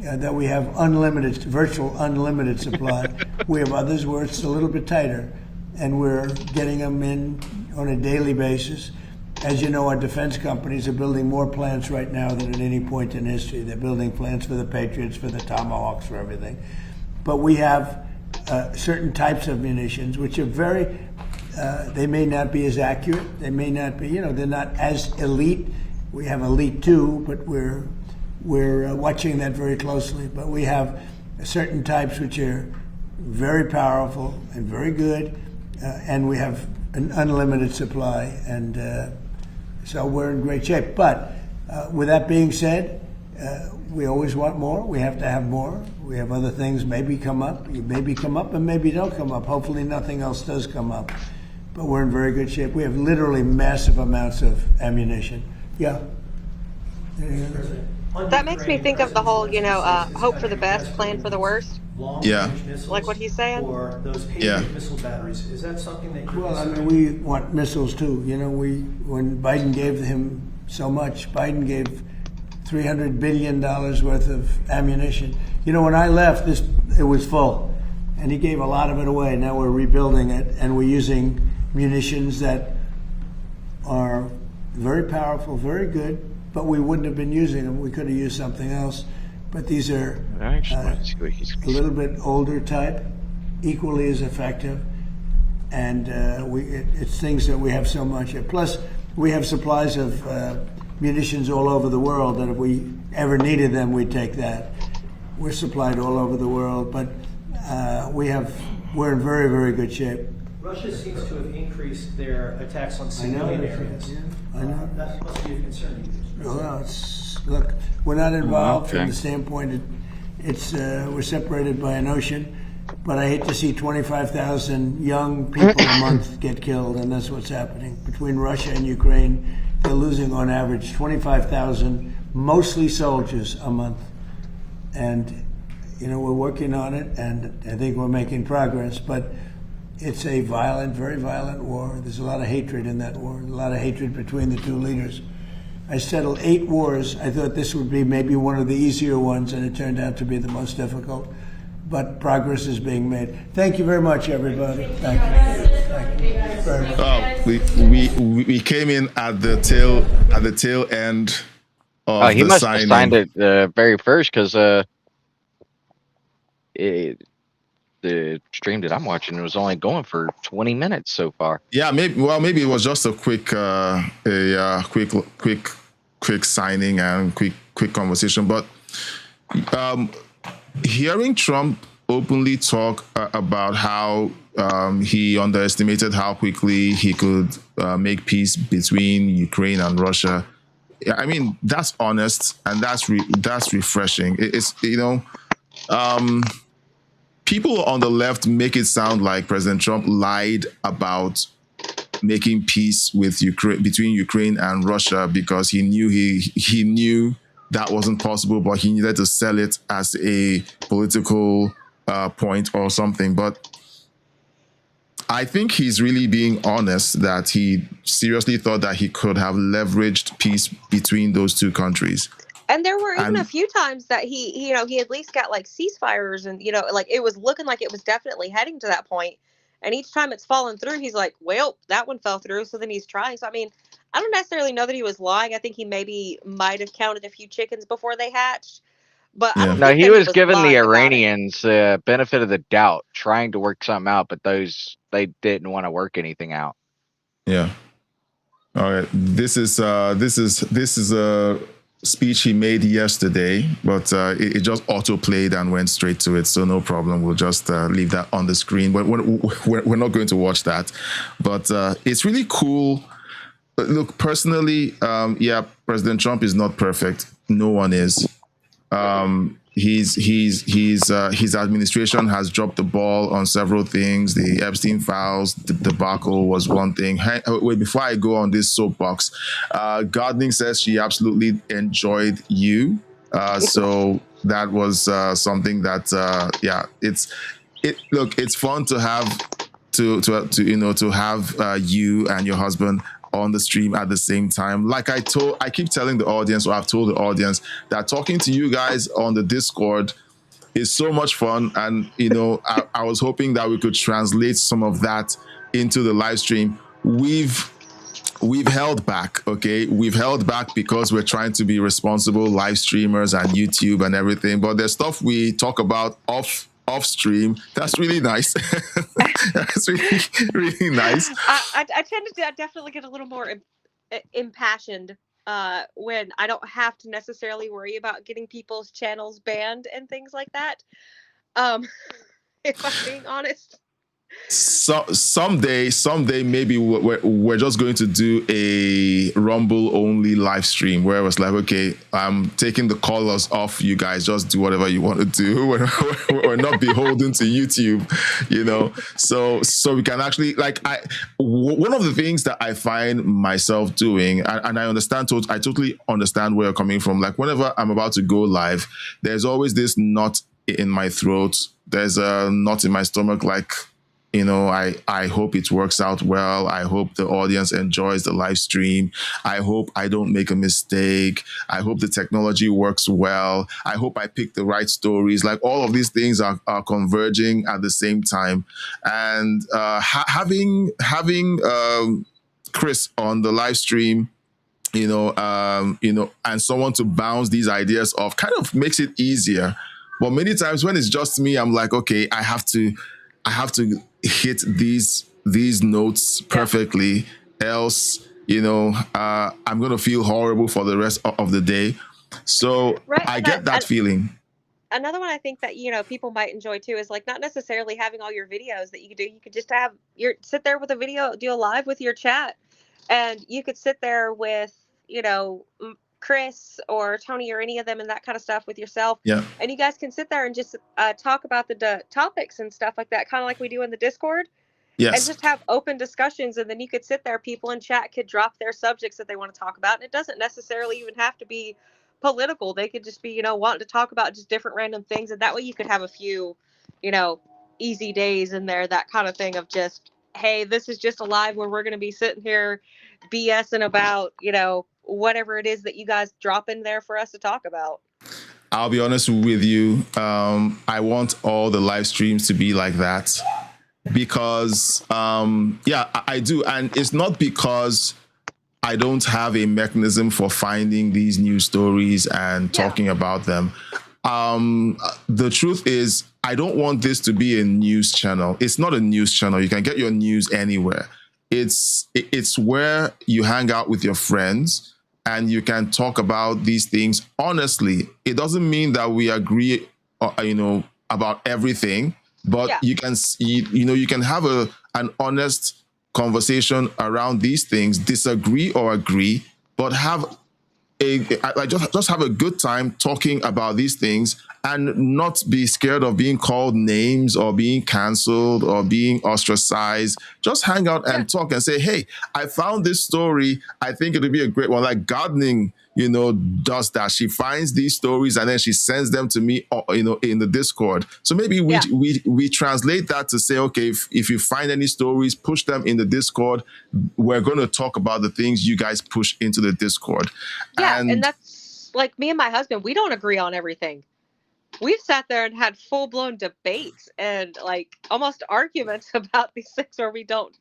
that we have virtual unlimited supply. We have others where it's a little bit tighter, and we're getting them in on a daily basis. As you know, our defense companies are building more plants right now than at any point in history. They're building plants for the Patriots, for the Tomahawks, for everything. But we have certain types of munitions which are very, they may not be as accurate. They may not be, they're not as elite. We have elite too, but we're watching that very closely. But we have certain types which are very powerful and very good, and we have an unlimited supply, and so we're in great shape. But with that being said, we always want more. We have to have more. We have other things maybe come up. Maybe come up and maybe don't come up. Hopefully nothing else does come up. But we're in very good shape. We have literally massive amounts of ammunition. Yeah. That makes me think of the whole, hope for the best, plan for the worst. Yeah. Like what he's saying? Or those Patriot missile batteries. Is that something that Well, I mean, we want missiles too. When Biden gave him so much, Biden gave $300 billion worth of ammunition. When I left, it was full, and he gave a lot of it away. Now we're rebuilding it, and we're using munitions that are very powerful, very good, but we wouldn't have been using them. We could have used something else. But these are a little bit older type, equally as effective, and it's things that we have so much of. Plus, we have supplies of munitions all over the world that if we ever needed them, we'd take that. We're supplied all over the world, but we're in very, very good shape. Russia seems to have increased their attacks on I know civilian it areas. is, yeah. I know. That must be a concern. Well, look, we're not involved Okay. from the standpoint we're separated by an ocean, but I hate to see 25,000 young people a month get killed, and that's what's happening. Between Russia and Ukraine, they're losing on average 25,000, mostly soldiers, a month. And, we're working on it, and I think we're making progress, but it's a violent, very violent war. There's a lot of hatred in that war, a lot of hatred between the two leaders. I settled 8 wars. I thought this would be maybe one of the easier ones, and it turned out to be the most difficult. But progress is being made. Thank you very much, everybody. Thank you. Thank you very much. We came in at the tail end of He the must signing. have signed it very first because the stream that I'm watching was only going for 20 minutes so far. Yeah, maybe it was just a quick signing and quick conversation. But hearing Trump openly talk about how he underestimated how quickly he could make peace between Ukraine and Russia, I mean, that's honest and that's refreshing. It's people on the left make it sound like President Trump lied about making peace with between Ukraine and Russia because he knew that wasn't possible, but he needed to sell it as a political point or something. But I think he's really being honest that he seriously thought that he could have leveraged peace between those two countries. And there were even a few times that he at least got like ceasefires and, like it was looking like it was definitely heading to that point. And each time it's fallen through, he's like, well, that one fell through. So then he's trying. So, I mean, I don't necessarily know that he was lying. I think he might have counted a few chickens before they hatched. But I don't No, think he that was giving the lying about it. Iranians the benefit of the doubt, trying to work something out, but they didn't want to work anything out. Yeah. All right. This is a speech he made yesterday, but it just auto played and went straight to it. So no problem. We'll just leave that on the screen. We're not going to watch that, but it's really cool. Look, personally, President Trump is not perfect. No one is. His administration has dropped the ball on several things. The Epstein files, the debacle was one thing. Wait, before I go on this soapbox, Gardening says she absolutely enjoyed you. So that was something that it's fun to have to have you and your husband on the stream at the same time. Like I keep telling the audience, or I've told the audience, that talking to you guys on the Discord is so much fun. And, I was hoping that we could translate some of that into the live stream. We've held back, okay? We've held back because we're trying to be responsible live streamers and YouTube and everything. But there's stuff we talk about off stream. That's really nice. That's really nice. I tend to definitely get a little more impassioned when I don't have to necessarily worry about getting people's channels banned and things like that. If I'm being honest. So someday maybe we're just going to do a Rumble only live stream where it's like, okay, I'm taking the colors off, you guys just do whatever you want to do. We're not beholden to YouTube, so we can actually, one of the things that I find myself doing, and I totally understand where you're coming from. Like whenever I'm about to go live, there's always this knot in my throat. There's a knot in my stomach, like, I hope it works out well. I hope the audience enjoys the live stream. I hope I don't make a mistake. I hope the technology works well. I hope I pick the right stories. Like all of these things are converging at the same time. And having Chris on the live stream, and someone to bounce these ideas off kind of makes it easier. But many times when it's just me, I'm like, okay, I have to hit these notes perfectly, else I'm gonna feel horrible for the rest of the day. So I get that feeling. another one I think that, people might enjoy too is like not necessarily having all your videos that you could do. You could just have sit there with a video, do a live with your chat, and you could sit there with, Chris or Tony or any of them and that kind of stuff with yourself. Yeah. And you guys can sit there and just talk about the topics and stuff like that, kind of like we do in the Discord. And Yes. just have open discussions, and then you could sit there, people in chat could drop their subjects that they want to talk about, and it doesn't necessarily even have to be political. They could just be, wanting to talk about just different random things, and that way you could have a few, easy days in there, that kind of thing of just, hey, this is just a live where we're going to be sitting here BSing about, whatever it is that you guys drop in there for us to talk about. I'll be honest with you. I want all the live streams to be like that. Because, I do. And it's not because I don't have a mechanism for finding these news stories and talking about them. The truth is, I don't want this to be a news channel. It's not a news channel. You can get your news anywhere. It's where you hang out with your friends and you can talk about these things honestly. It doesn't mean that we agree, about everything. But you can have an honest conversation around these things, disagree or agree, but have just have a good time talking about these things and not be scared of being called names or being canceled or being ostracized. Just hang out and talk and say, hey, I found this story. I think it'll be a great one. Like gardening, does that. She finds these stories and then she sends them to me, in the Discord. So maybe we translate that to say, okay, if you find any stories, push them in the Discord. We're going to talk about the things you guys push into the Discord. Yeah, and that's like me and my husband, we don't agree on everything. We've sat there and had full-blown debates and like almost arguments about these things where we don't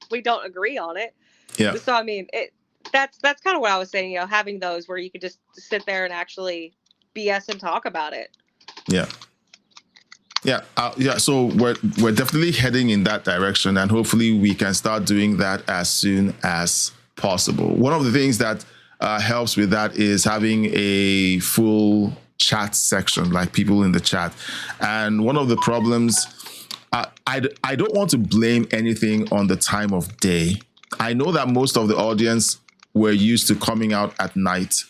agree on it. Yeah. So I mean, that's kind of what I was saying, having those where you could just sit there and actually BS and talk about it. Yeah. Yeah. So we're definitely heading in that direction, and hopefully we can start doing that as soon as possible. One of the things that helps with that is having a full chat section, like people in the chat. And one of the problems, I don't want to blame anything on the time of day. I know that most of the audience were used to coming out at night,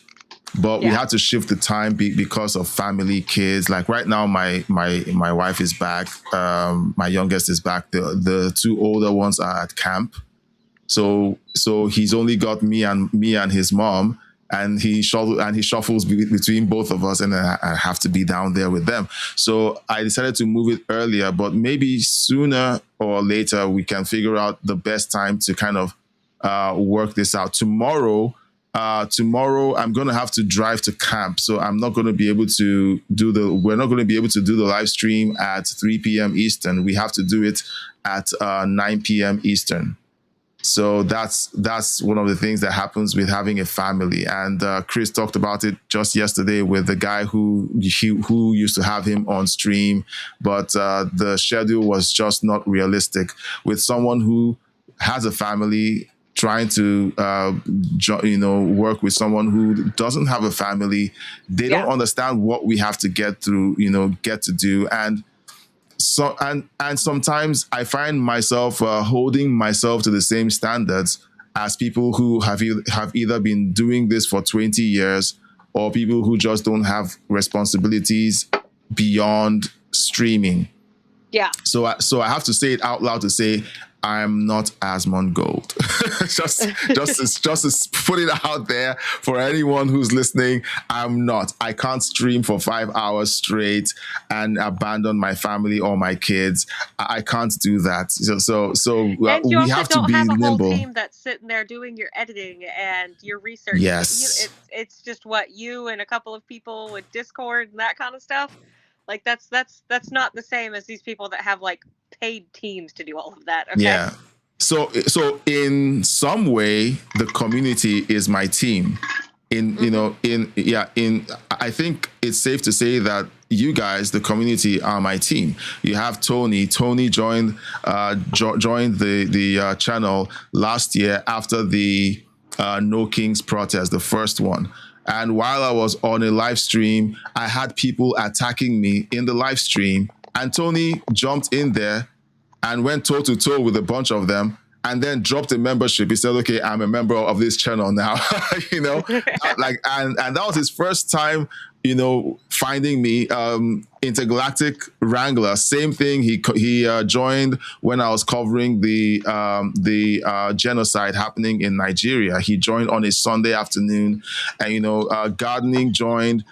but we had to shift the time because of family, kids. Like right now, my wife is back. My youngest is back. The two older ones are at camp. So he's only got me and his mom. And he shuffles between both of us, and then I have to be down there with them. So I decided to move it earlier, but maybe sooner or later we can figure out the best time to kind of work this out. Tomorrow I'm going to have to drive to camp, so I'm not going to be able to we're not going to be able to do the live stream at 3 p.m. Eastern. We have to do it at 9 p.m. Eastern. So that's one of the things that happens with having a family. And Chris talked about it just yesterday with the guy who used to have him on stream, but the schedule was just not realistic. With someone who has a family, trying to work with someone who doesn't have a family, they don't understand what we have to get through, get to do. And so and sometimes I find myself holding myself to the same standards as people who have either been doing this for 20 years or people who just don't have responsibilities beyond streaming. Yeah. So I have to say it out loud to say I'm not Asmon Gold. just to put it out there for anyone who's listening. I'm not. I can't stream for 5 hours straight and abandon my family or my kids. I can't do that. So and you we also have to don't be have a nimble. whole team that's sitting there doing your editing and your research. Yes. It's just what you and a couple of people with Discord and that kind of stuff. Like that's not the same as these people that have like paid teams to do all of that. Okay? Yeah. So in some way, the community is my team. I think it's safe to say that you guys, the community, are my team. You have Tony. Tony joined the channel last year after the No Kings protest, the first one. And while I was on a live stream, I had people attacking me in the live stream. And Tony jumped in there and went toe to toe with a bunch of them, and then dropped a membership. He said, "Okay, I'm a member of this channel now." And that was his first time, finding me. Intergalactic Wrangler, same thing. He joined when I was covering the genocide happening in Nigeria. He joined on a Sunday afternoon, and Gardening joined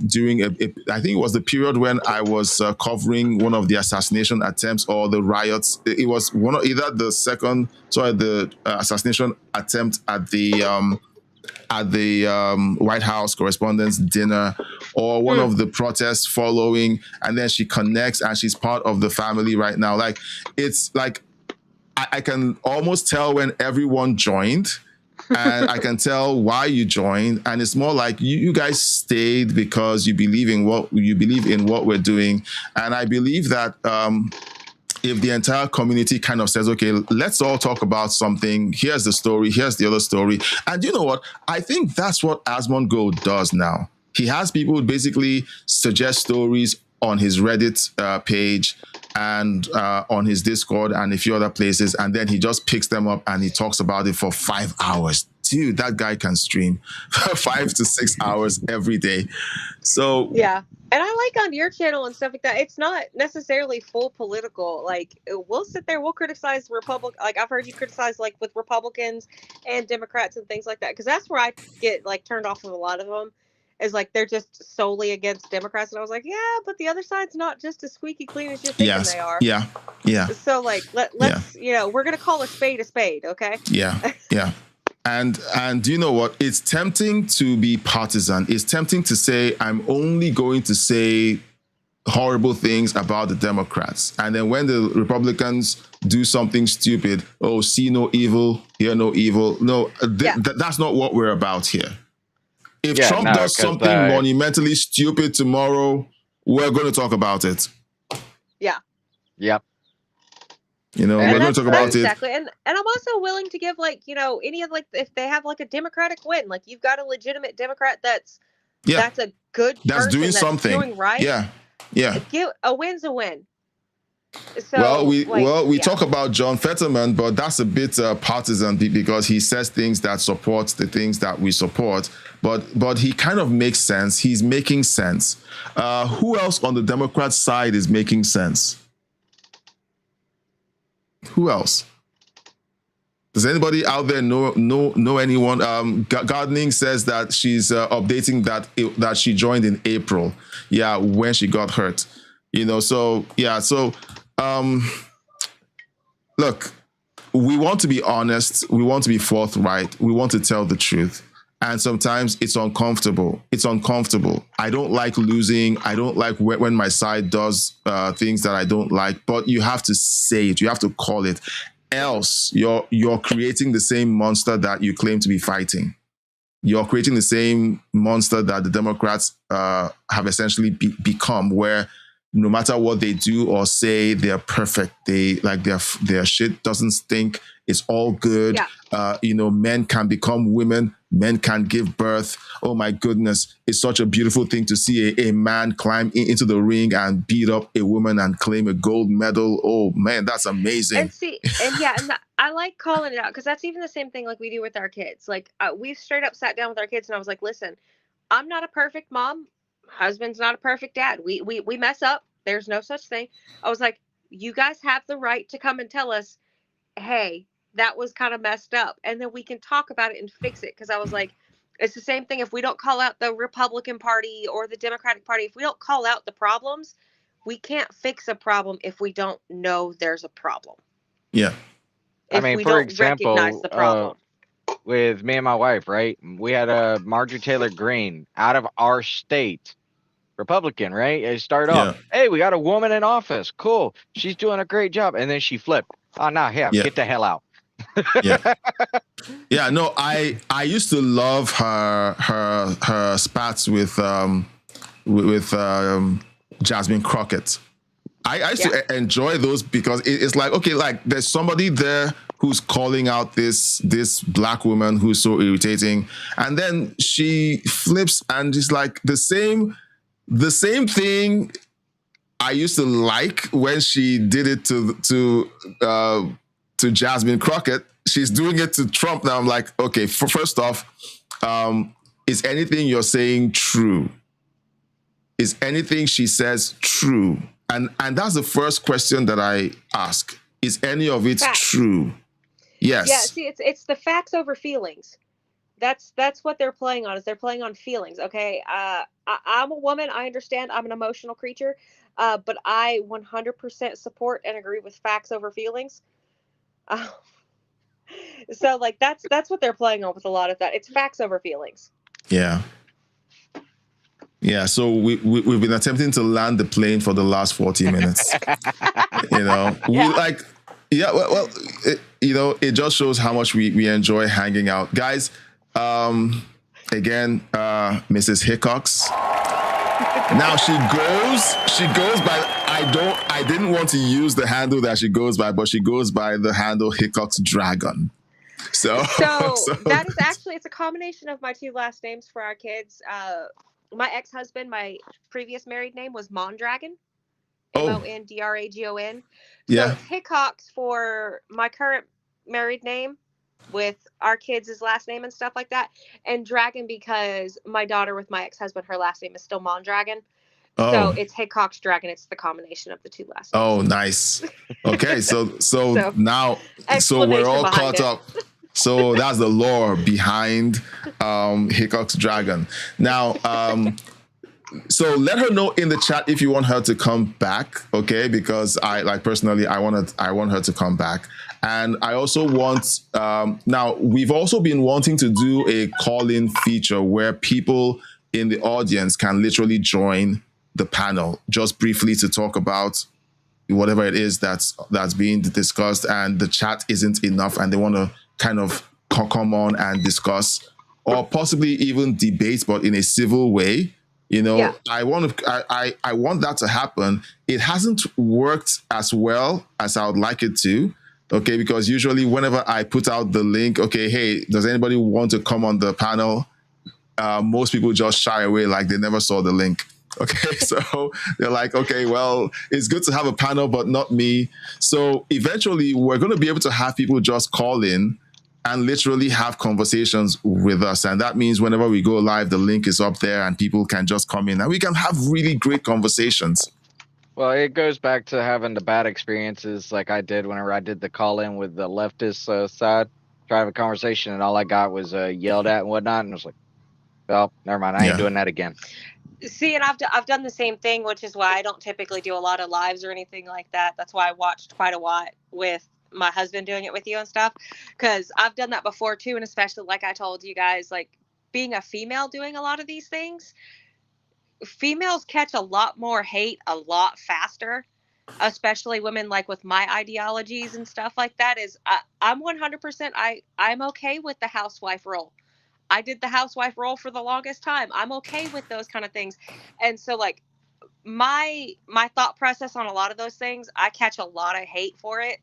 during I think it was the period when I was covering one of the assassination attempts or the riots. It was the assassination attempt at the White House Correspondents' Dinner, or one of the protests following, and then she connects and she's part of the family right now. Like, it's like I can almost tell when everyone joined, and I can tell why you joined, and it's more like you guys stayed because you believe in what we're doing, and I believe that. If the entire community kind of says, okay, let's all talk about something. Here's the story. Here's the other story. And you know what? I think that's what Asmund Gold does now. He has people basically suggest stories on his Reddit page and on his Discord and a few other places. And then he just picks them up and he talks about it for 5 hours. Dude, that guy can stream 5 to 6 hours every day. So yeah. And I like on your channel and stuff like that, it's not necessarily full political. Like, we'll sit there, we'll criticize like I've heard you criticize like with Republicans and Democrats and things like that, because that's where I get like turned off of a lot of them, is like they're just solely against Democrats. And I was like, yeah, but the other side's not just as squeaky clean as you're thinking they are. Yeah. So like let's we're gonna call a spade, okay? Yeah. And you know what? It's tempting to be partisan. It's tempting to say, I'm only going to say horrible things about the Democrats. And then when the Republicans do something stupid, see no evil, hear no evil. No, that's not what we're about here. If Trump does something monumentally stupid tomorrow, we're going to talk about it. Yeah. Yep. We're going to talk about it. Exactly. And I'm also willing to give any of if they have a Democratic win, you've got a legitimate Democrat that's a good that's person, doing something. Doing right. Yeah. A win's a win. So, we talk about John Fetterman, but that's a bit partisan because he says things that support the things that we support. But he kind of makes sense. He's making sense. Who else on the Democrat side is making sense? Who else? Does anybody out there know anyone? Gardening says that she's updating that she joined in April. Yeah, when she got hurt. So look, we want to be honest. We want to be forthright. We want to tell the truth. And sometimes it's uncomfortable. I don't like losing. I don't like when my side does things that I don't like, but you have to say it. You have to call it. Else, you're creating the same monster that you claim to be fighting. You're creating the same monster that the Democrats have essentially become, where no matter what they do or say, they're perfect. Their shit doesn't stink. It's all good. Yeah. Men can become women. Men can give birth. Oh my goodness. It's such a beautiful thing to see a man climb into the ring and beat up a woman and claim a gold medal. Oh man, that's amazing. And I like calling it out, because that's even the same thing we do with our kids. We've straight up sat down with our kids and I was like, listen, I'm not a perfect mom. Husband's not a perfect dad. We mess up. There's no such thing. I was like, you guys have the right to come and tell us, hey, that was kind of messed up. And then we can talk about it and fix it. Because I was like, it's the same thing. If we don't call out the Republican Party or the Democratic Party, if we don't call out the problems, we can't fix a problem if we don't know there's a problem. Yeah. For example, recognize the problem. With me and my wife, right? We had Marjorie Taylor Greene out of our state. Republican, right? It started off, hey, we got a woman in office. Cool. She's doing a great job. And then she flipped. Oh, no, get the hell out. No, I used to love her spats with Jasmine Crockett. I used to enjoy those because it's like, okay, there's somebody there who's calling out this black woman who's so irritating, and then she flips and is like the same thing I used to like when she did it to Jasmine Crockett. She's doing it to Trump now. I'm like, okay, first off, is anything you're saying true? Is anything she says true? And that's the first question that I ask. Is any of it true? Yes. Yeah, see, it's the facts over feelings. That's what they're playing on. Is they're playing on feelings. Okay, I'm a woman. I understand. I'm an emotional creature, but I 100% support and agree with facts over feelings. So like that's what they're playing on with a lot of that. It's facts over feelings. Yeah. Yeah, so we've been attempting to land the plane for the last 40 minutes. It just shows how much we enjoy hanging out. Guys, again, Mrs. Hickox. Now she goes by, I didn't want to use the handle that she goes by, but she goes by the handle Hickox Dragon. So that is actually, it's a combination of my two last names for our kids. My ex-husband, my previous married name was Mondragon. Mondragon. Yeah. So it's Hickox for my current married name with our kids' last name and stuff like that. And Dragon because my daughter with my ex-husband, her last name is still Mondragon. So it's Hickox Dragon. It's the combination of the two last names. Oh, nice. Okay, so now we're all caught up. So that's the lore behind Hickox Dragon. Now, so let her know in the chat if you want her to come back, okay? Because I want her to come back. And I also want, now we've also been wanting to do a call-in feature where people in the audience can literally join the panel just briefly to talk about whatever it is that's being discussed, and the chat isn't enough and they want to kind of come on and discuss or possibly even debate, but in a civil way. Yeah. I want that to happen. It hasn't worked as well as I would like it to. Okay, because usually whenever I put out the link, okay, hey, does anybody want to come on the panel? Most people just shy away like they never saw the link. Okay, so they're like, okay, well, it's good to have a panel, but not me. So eventually we're going to be able to have people just call in and literally have conversations with us. And that means whenever we go live, the link is up there and people can just come in and we can have really great conversations. Well, it goes back to having the bad experiences like I did whenever I did the call-in with the leftist side, try to have a conversation, and all I got was yelled at and whatnot, and I was like, well, never mind, I ain't doing that again. See, and I've done the same thing, which is why I don't typically do a lot of lives or anything like that. That's why I watched quite a lot with my husband doing it with you and stuff, because I've done that before too, and especially like I told you guys, like being a female doing a lot of these things, females catch a lot more hate a lot faster, especially women like with my ideologies and stuff like that. I'm 100% I'm okay with the housewife role. I did the housewife role for the longest time. I'm okay with those kind of things. And so like my thought process on a lot of those things, I catch a lot of hate for it.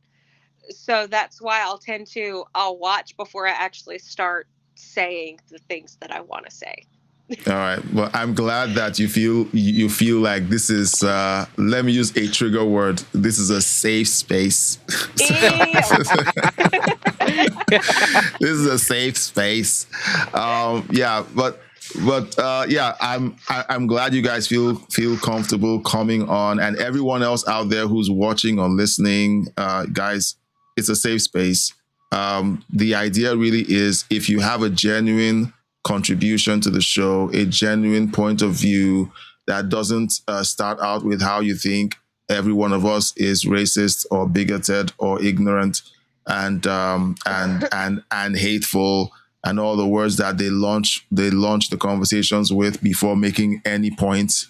So that's why I'll watch before I actually start saying the things that I want to say. All right. Well, I'm glad that you feel like this is, let me use a trigger word. This is a safe space. This is a safe space. Yeah, but I'm glad you guys feel comfortable coming on, and everyone else out there who's watching or listening, guys, it's a safe space. The idea really is if you have a genuine contribution to the show, a genuine point of view that doesn't start out with how you think every one of us is racist or bigoted or ignorant and hateful and all the words that they launch the conversations with before making any point.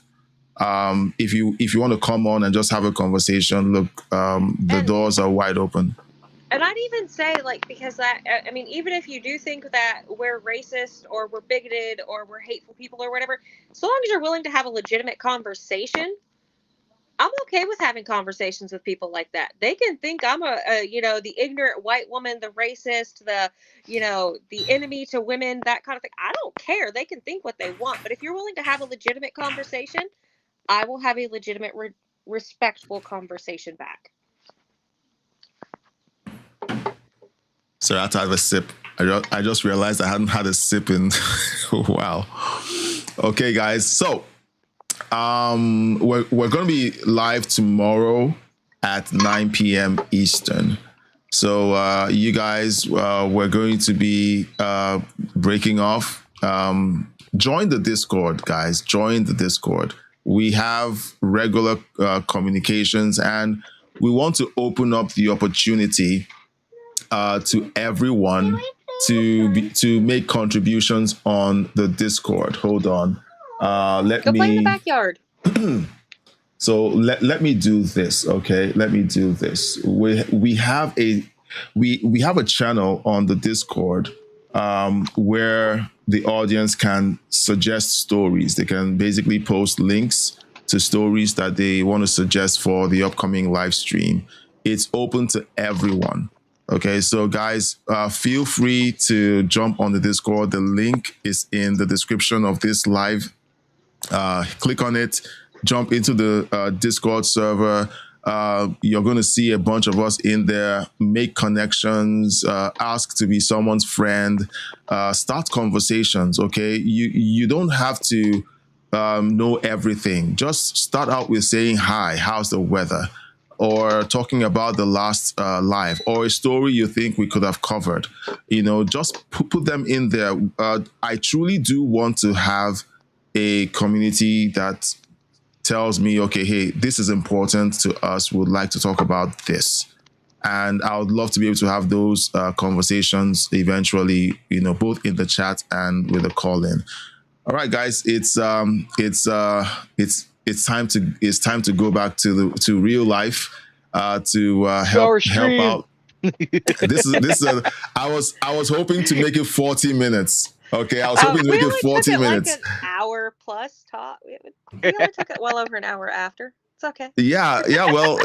If you want to come on and just have a conversation, look, the doors are wide open. And I'd even say, like, because I mean, even if you do think that we're racist or we're bigoted or we're hateful people or whatever, so long as you're willing to have a legitimate conversation, I'm okay with having conversations with people like that. They can think I'm the ignorant white woman, the racist, the enemy to women, that kind of thing. I don't care. They can think what they want. But if you're willing to have a legitimate conversation, I will have a legitimate, respectful conversation back. So I had to have a sip. I just realized I hadn't had a sip in wow. Okay, guys. So we're going to be live tomorrow at 9 p.m. Eastern. So you guys, we're going to be breaking off. Join the Discord, guys. Join the Discord. We have regular communications, and we want to open up the opportunity to everyone to make contributions on the Discord. Hold on. Go play in the backyard. So let me do this, okay? Let me do this. We have a channel on the Discord where the audience can suggest stories. They can basically post links to stories that they want to suggest for the upcoming live stream. It's open to everyone. Okay, so guys, feel free to jump on the Discord. The link is in the description of this live. Click on it, jump into the Discord server. You're going to see a bunch of us in there. Make connections, ask to be someone's friend, start conversations, okay? You don't have to know everything. Just start out with saying, hi, how's the weather? Or talking about the last live, or a story you think we could have covered. Just put them in there. I truly do want to have a community that tells me, okay, hey, this is important to us. We'd like to talk about this. And I would love to be able to have those conversations eventually, both in the chat and with a call in. All right, guys, it's time to go back to real life to help out. I was hoping to make it 40 minutes. Okay, I was hoping to make it 40 minutes. Like an hour plus talk. We only took it well over an hour after. It's okay. Yeah. Well,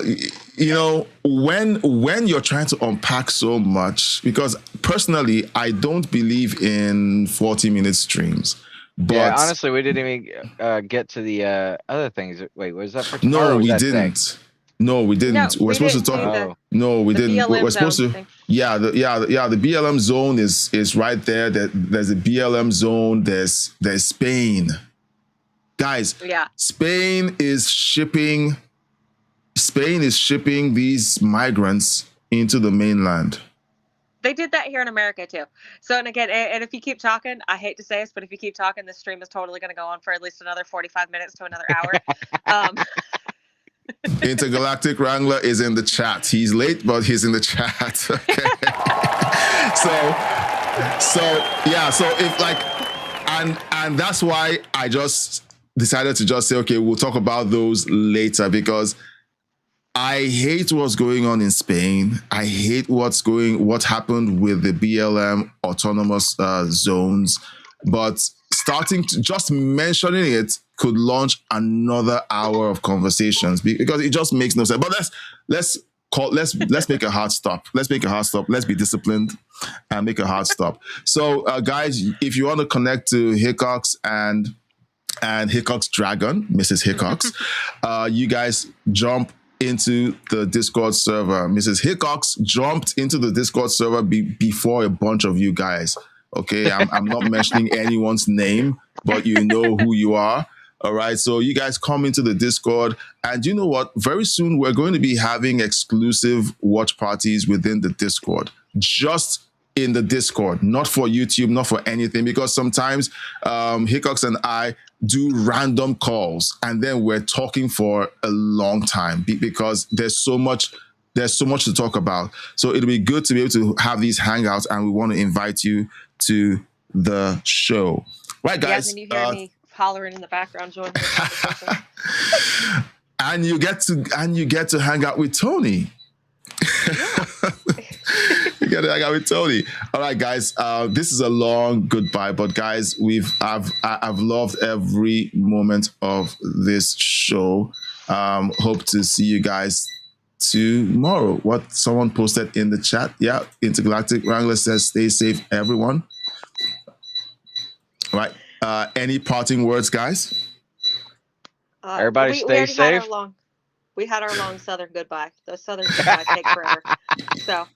when you're trying to unpack so much, because personally, I don't believe in 40-minute streams. But yeah, honestly, we didn't even get to the other things. Wait, was that for tomorrow? No, we didn't. No, we didn't. We're supposed to talk. No, we didn't. We're supposed to. Thing. Yeah, the BLM zone is right there. There's a BLM zone. There's Spain, guys. Yeah. Spain is shipping these migrants into the mainland. They did that here in America too. So, and again, and if you keep talking, I hate to say this, but if you keep talking, this stream is totally going to go on for at least another 45 minutes to another hour. Intergalactic Wrangler is in the chat. He's late, but he's in the chat. Okay. So if and that's why I just decided to just say, okay, we'll talk about those later, because I hate what's going on in Spain. I hate what happened with the BLM autonomous zones. But just mentioning it could launch another hour of conversations, because it just makes no sense. But let's make a hard stop. Let's make a hard stop. Let's be disciplined and make a hard stop. So, guys, if you want to connect to Hickox and Hickox Dragon, Mrs. Hickox, you guys jump into the Discord server. Mrs. Hickox jumped into the Discord server before a bunch of you guys. Okay, I'm not mentioning anyone's name, but you know who you are. All right, so you guys come into the Discord, and you know what? Very soon we're going to be having exclusive watch parties within the Discord. Just in the Discord, not for YouTube, not for anything, because sometimes Hickox and I do random calls, and then we're talking for a long time because there's so much to talk about. So it'll be good to be able to have these hangouts, and we want to invite you to the show. Right, guys? Yeah, and you hear me hollering in the background, joining the conversation. and you get to hang out with Tony. You get to hang out with Tony. All right, guys. This is a long goodbye, but guys, I've loved every moment of this show. Hope to see you guys tomorrow. What someone posted in the chat. Yeah, Intergalactic Wrangler says, stay safe, everyone. All right. Any parting words, guys? Everybody stay safe. We had our long Southern goodbye. Those Southern goodbyes take forever. So,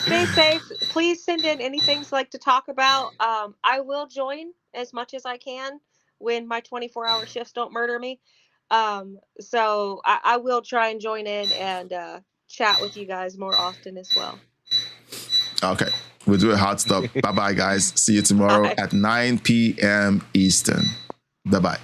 stay safe. Please send in anything you'd like to talk about. I will join as much as I can when my 24-hour shifts don't murder me. So I will try and join in and chat with you guys more often as well. Okay. We'll do a hard stop. Bye-bye, guys. See you tomorrow at 9 p.m. Eastern. Bye-bye.